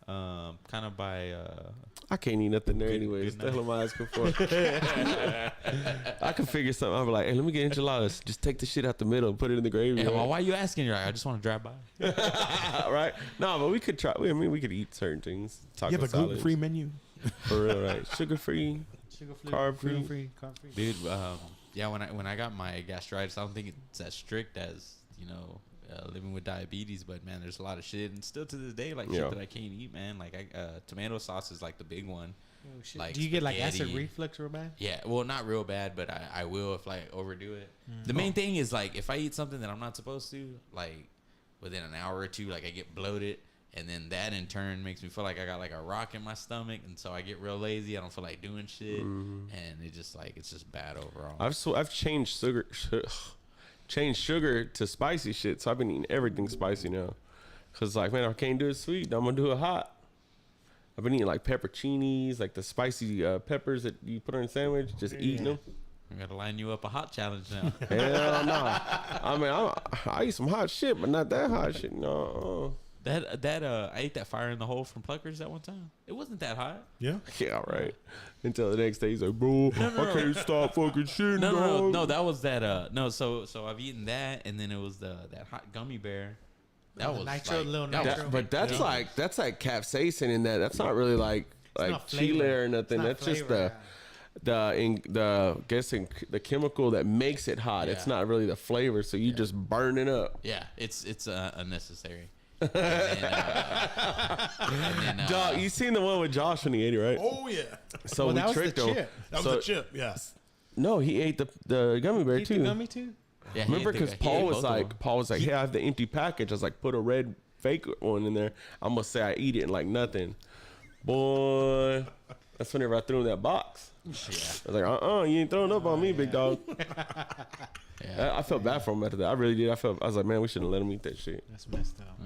Kind of by. I can't eat nothing there Good- anyways. good What the hell am I asking for? I could figure something. I'll be like, hey, let me get enchiladas. Just take the shit out the middle and put it in the gravy. Yeah, well, right? why are you asking? You're like, I just want to drive by. Right? No, but we could try. I mean, we could eat certain things. Taco You have a salads. gluten-free menu? For real, right? Sugar free. Sugar-free, Carb-free. gluten-free, carb-free. Dude, yeah, when I got my gastritis, I don't think it's as strict as, living with diabetes, but man, there's a lot of shit, and still to this day, like, Yeah. shit that I can't eat, man. Like, tomato sauce is like the big one. Oh, shit. Like Do you get like acid spaghetti. reflux real bad? Yeah, well, not real bad, but I will if like overdo it. The main thing is like if I eat something that I'm not supposed to, like within an hour or two, like I get bloated, and then that in turn makes me feel like I got like a rock in my stomach, and so I get real lazy. I don't feel like doing shit, and it just like it's just bad overall. I've changed sugar to spicy shit, so I've been eating everything spicy now. Cause like, man, I can't do it sweet. I'm gonna do it hot. I've been eating like pepperoncinis, like the spicy peppers that you put on a sandwich. Just eating them. I gotta line you up a hot challenge now. Hell no. I mean, I eat some hot shit, but not that hot shit. No. I ate that fire in the hole from Pluckers that one time. It wasn't that hot. Yeah. Yeah, all right. Until the next day, he's like, bro, I can't stop fucking shit. No, that was that. No, so I've eaten that, and then it was that hot gummy bear. That was nitro, like, little that nitro. was- But that's like capsaicin in that. That's not really like not chile flavor. or nothing. It's not That's just flavor, the chemical that makes it hot. It's Yeah. not really the flavor, so you just burn it up. Yeah, it's unnecessary. And then, Dog, you seen the one with Josh when he ate it, right? Oh, yeah. So Well, we that was the tricked him. chip. That was So- the chip, yeah. No, he ate the gummy bear Eat too. the gummy too? yeah, he Remember, ate the- because he Paul ate was both of like, them. hey, I have the empty package. I was like, put a red fake one in there. I'm gonna say I eat it and like nothing. Boy, that's whenever I threw in that box. Yeah. I was like, you ain't throwing up on me, big dog. Yeah. I felt bad for him after that. I really did. I was like, man, we shouldn't let him eat that shit. That's messed up.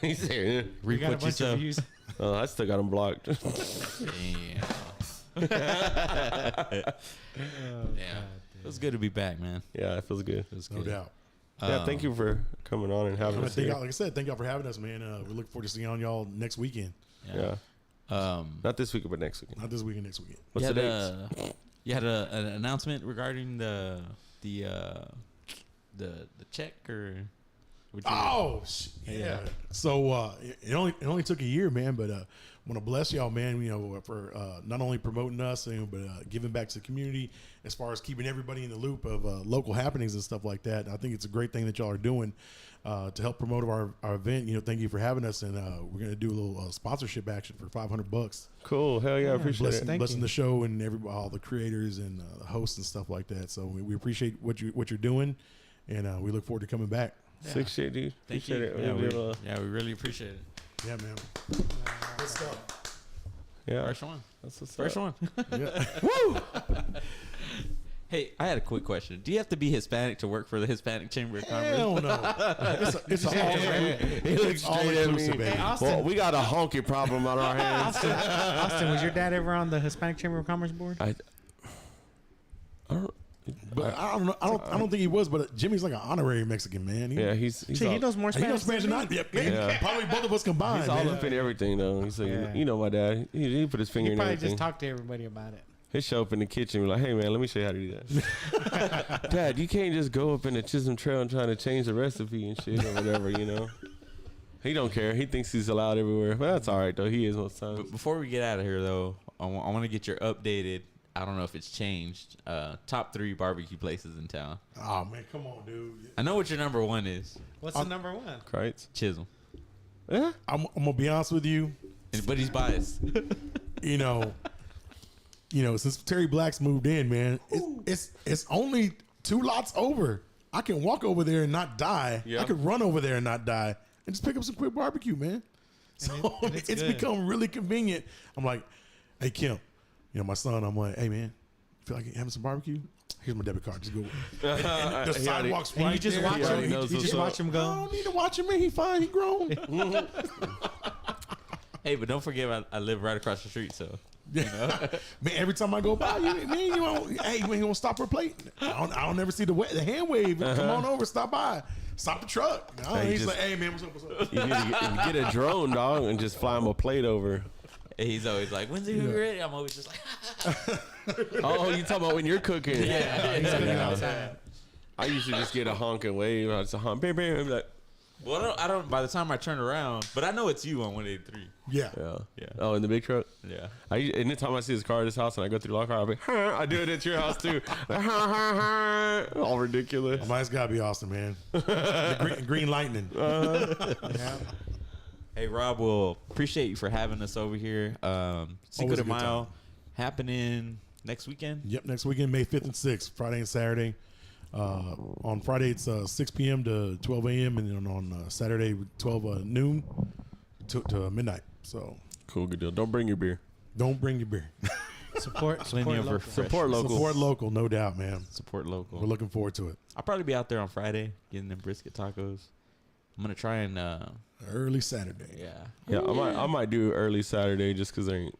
He said, yeah. We got a Reap what you bunch of sow. views. I still got him blocked. Damn. Damn. It was good to be back, man. Yeah, it feels good. It was No good. doubt. Yeah, thank you for coming on and having us Thank here. y'all, like I said, thank y'all for having us, man. We look forward to seeing y'all next weekend. Yeah. Not this weekend, but next weekend. Not this weekend, next weekend. What's you the had dates? you had an announcement regarding the check or what you- Oh, yeah. So it only took a year, man. But want to bless y'all, man. For not only promoting us, but giving back to the community as far as keeping everybody in the loop of local happenings and stuff like that. And I think it's a great thing that y'all are doing to help promote our event. Thank you for having us, and we're gonna do a little sponsorship action for $500. Cool. Hell yeah, I appreciate it. Blessing the show and all the creators and the hosts and stuff like that. So we appreciate what you're doing, and we look forward to coming back. Sick shit, dude. Thank Appreciate you. it. Yeah, we really appreciate it. Yeah, man. Good stuff. Yeah. First one. That's what's First up. one. Yeah. Hey, I had a quick question. Do you have to be Hispanic to work for the Hispanic Chamber of Commerce? Hell no. It's all He looks all straight at me. inclusive, baby. Hey, Austin. Well, we got a honky problem on our hands. Austin, was your dad ever on the Hispanic Chamber of Commerce board? I don't. But I don't know. I don't think he was. But Jimmy's like an honorary Mexican, man. Yeah, he's Shit, all, he knows more He Spanish. knows Spanish than I do. Yeah. Probably both of us combined. he's all man. up in everything though. He's like, Yeah. you know, my dad. He put his finger He in probably everything. just talked to everybody about it. He'll show up in the kitchen and be like, hey man, let me show you how to do that. Dad, you can't just go up in the Chisholm Trail and try to change the recipe and shit or whatever, you know. He don't care. He thinks he's allowed everywhere. But that's all right though. He is most times. But before we get out of here, though, I want to get your updated. I don't know if it's changed. Top 3 barbecue places in town. Oh man, come on, dude. I know what your number 1 is. What's the number 1? Crites. Chisholm. Yeah. I'm gonna be honest with you. But he's biased. You know, since Terry Black's moved in, man, it's only 2 lots over. I can walk over there and not die. Yeah. I could run over there and not die, and just pick up some quick barbecue, man. So and it's it's good. become really convenient. I'm like, hey Kim, my son. I'm like, hey man, you feel like having some barbecue? Here's my debit card. Just go. And the sidewalk's And right you just there. watch already him. knows You what's just up. watch him I go. don't need to watch him, man. He fine. He grown. Hey, but don't forget, I live right across the street, so. Man, every time I go by, you don't. Hey, when you want to stop for a plate? I don't ever see the hand wave. Come on over, stop by, stop the truck. No, Hey, he's just- like, hey man, what's up? What's up? You need to get a drone, dog, and just fly him a plate over. And he's always like, when's it ready? I'm always just like, Oh, you talking about when you're cooking? Yeah, he's cooking outside. I usually just get a honk and wave. I just a honk, bam, bam. I'm like, well, I don't, by the time I turn around, but I know it's you on 183. Yeah. Yeah. Oh, in the big truck. Yeah. Anytime I see his car at his house and I go through Lockhart, I'll be, I do it at your house too. All ridiculous. Oh, that's gotta be awesome, man. The green lightning. Hey, Rob, well, appreciate you for having us over here. Cinco Always de a good Mayo time. happening next weekend. Yep, next weekend, May 5th and 6th, Friday and Saturday. On Friday, it's 6 p.m. to 12 a.m. and then on Saturday, 12 noon to midnight. So Cool, good deal. Don't bring your beer. don't bring your beer. Support Plenty of local. refreshments. Support local. Support local, no doubt, man. Support local. We're looking forward to it. I'll probably be out there on Friday getting them brisket tacos. I'm gonna try and Early Saturday. Yeah, I might do early Saturday just because there ain't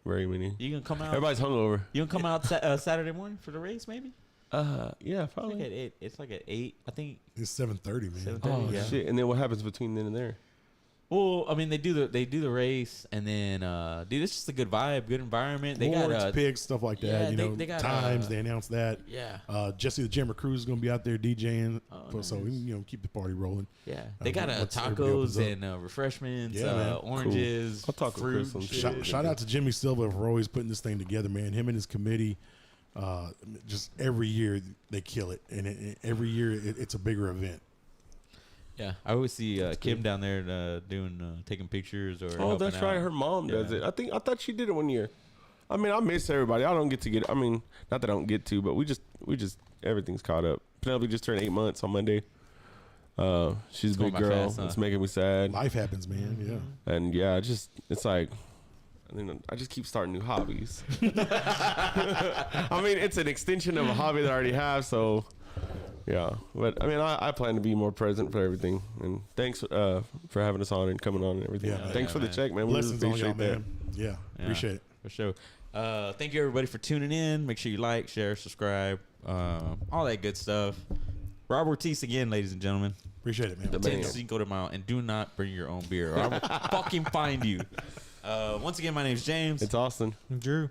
very many. You gonna come out? Everybody's hungover. You gonna come out Saturday morning for the race? Maybe. Yeah, It's like probably. at 8. It's like at 8. I think. It's 7:30, man. 7:30. Oh Yeah. shit! And then what happens between then and there? Well, I mean, they do the race, and then dude, it's just a good vibe, good environment. They Awards, got picks, stuff like that. yeah, they got, times. They announced that. yeah, Jesse the Jammer Cruz is going to be out there DJing, Oh, so nice. keep the party rolling. yeah. They got once everybody opens tacos up. and refreshments, Yeah, man. oranges, I'll talk fruit, with Chris on shit. Shout out to Jimmy Silva for always putting this thing together, man. Him and his committee, just every year they kill it, and every year it's a bigger event. Yeah, I always see Kim down there doing taking pictures or. Oh, that's helping right. out. Her mom does Yeah. it. I thought she did it one year. I mean, I miss everybody. I don't get to get. I mean, not that I don't get to, but we just everything's caught up. Penelope just turned 8 months on Monday. She's a going big by girl. fast, huh? It's making me sad. Life happens, man. Yeah. And yeah, it's like, I just keep starting new hobbies. I mean, it's an extension of a hobby that I already have. So yeah, but I mean, I plan to be more present for everything. And thanks for having us on and coming on and everything. Yeah, man. Thanks for the man. check, man. We really Blessings on y'all, appreciate that. man. Yeah, appreciate it. For sure. Thank you everybody for tuning in. Make sure you like, share, subscribe, all that good stuff. Rob Ortiz again, ladies and gentlemen. Appreciate it, man. The man. Cinco de Mayo, and do not bring your own beer, or I will fucking find you. Once again, my name's James It's Austin. Drew.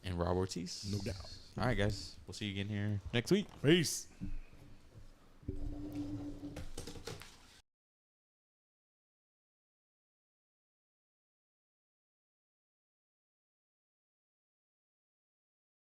and Rob Ortiz. No doubt. All right, guys, we'll see you again here next week. Peace.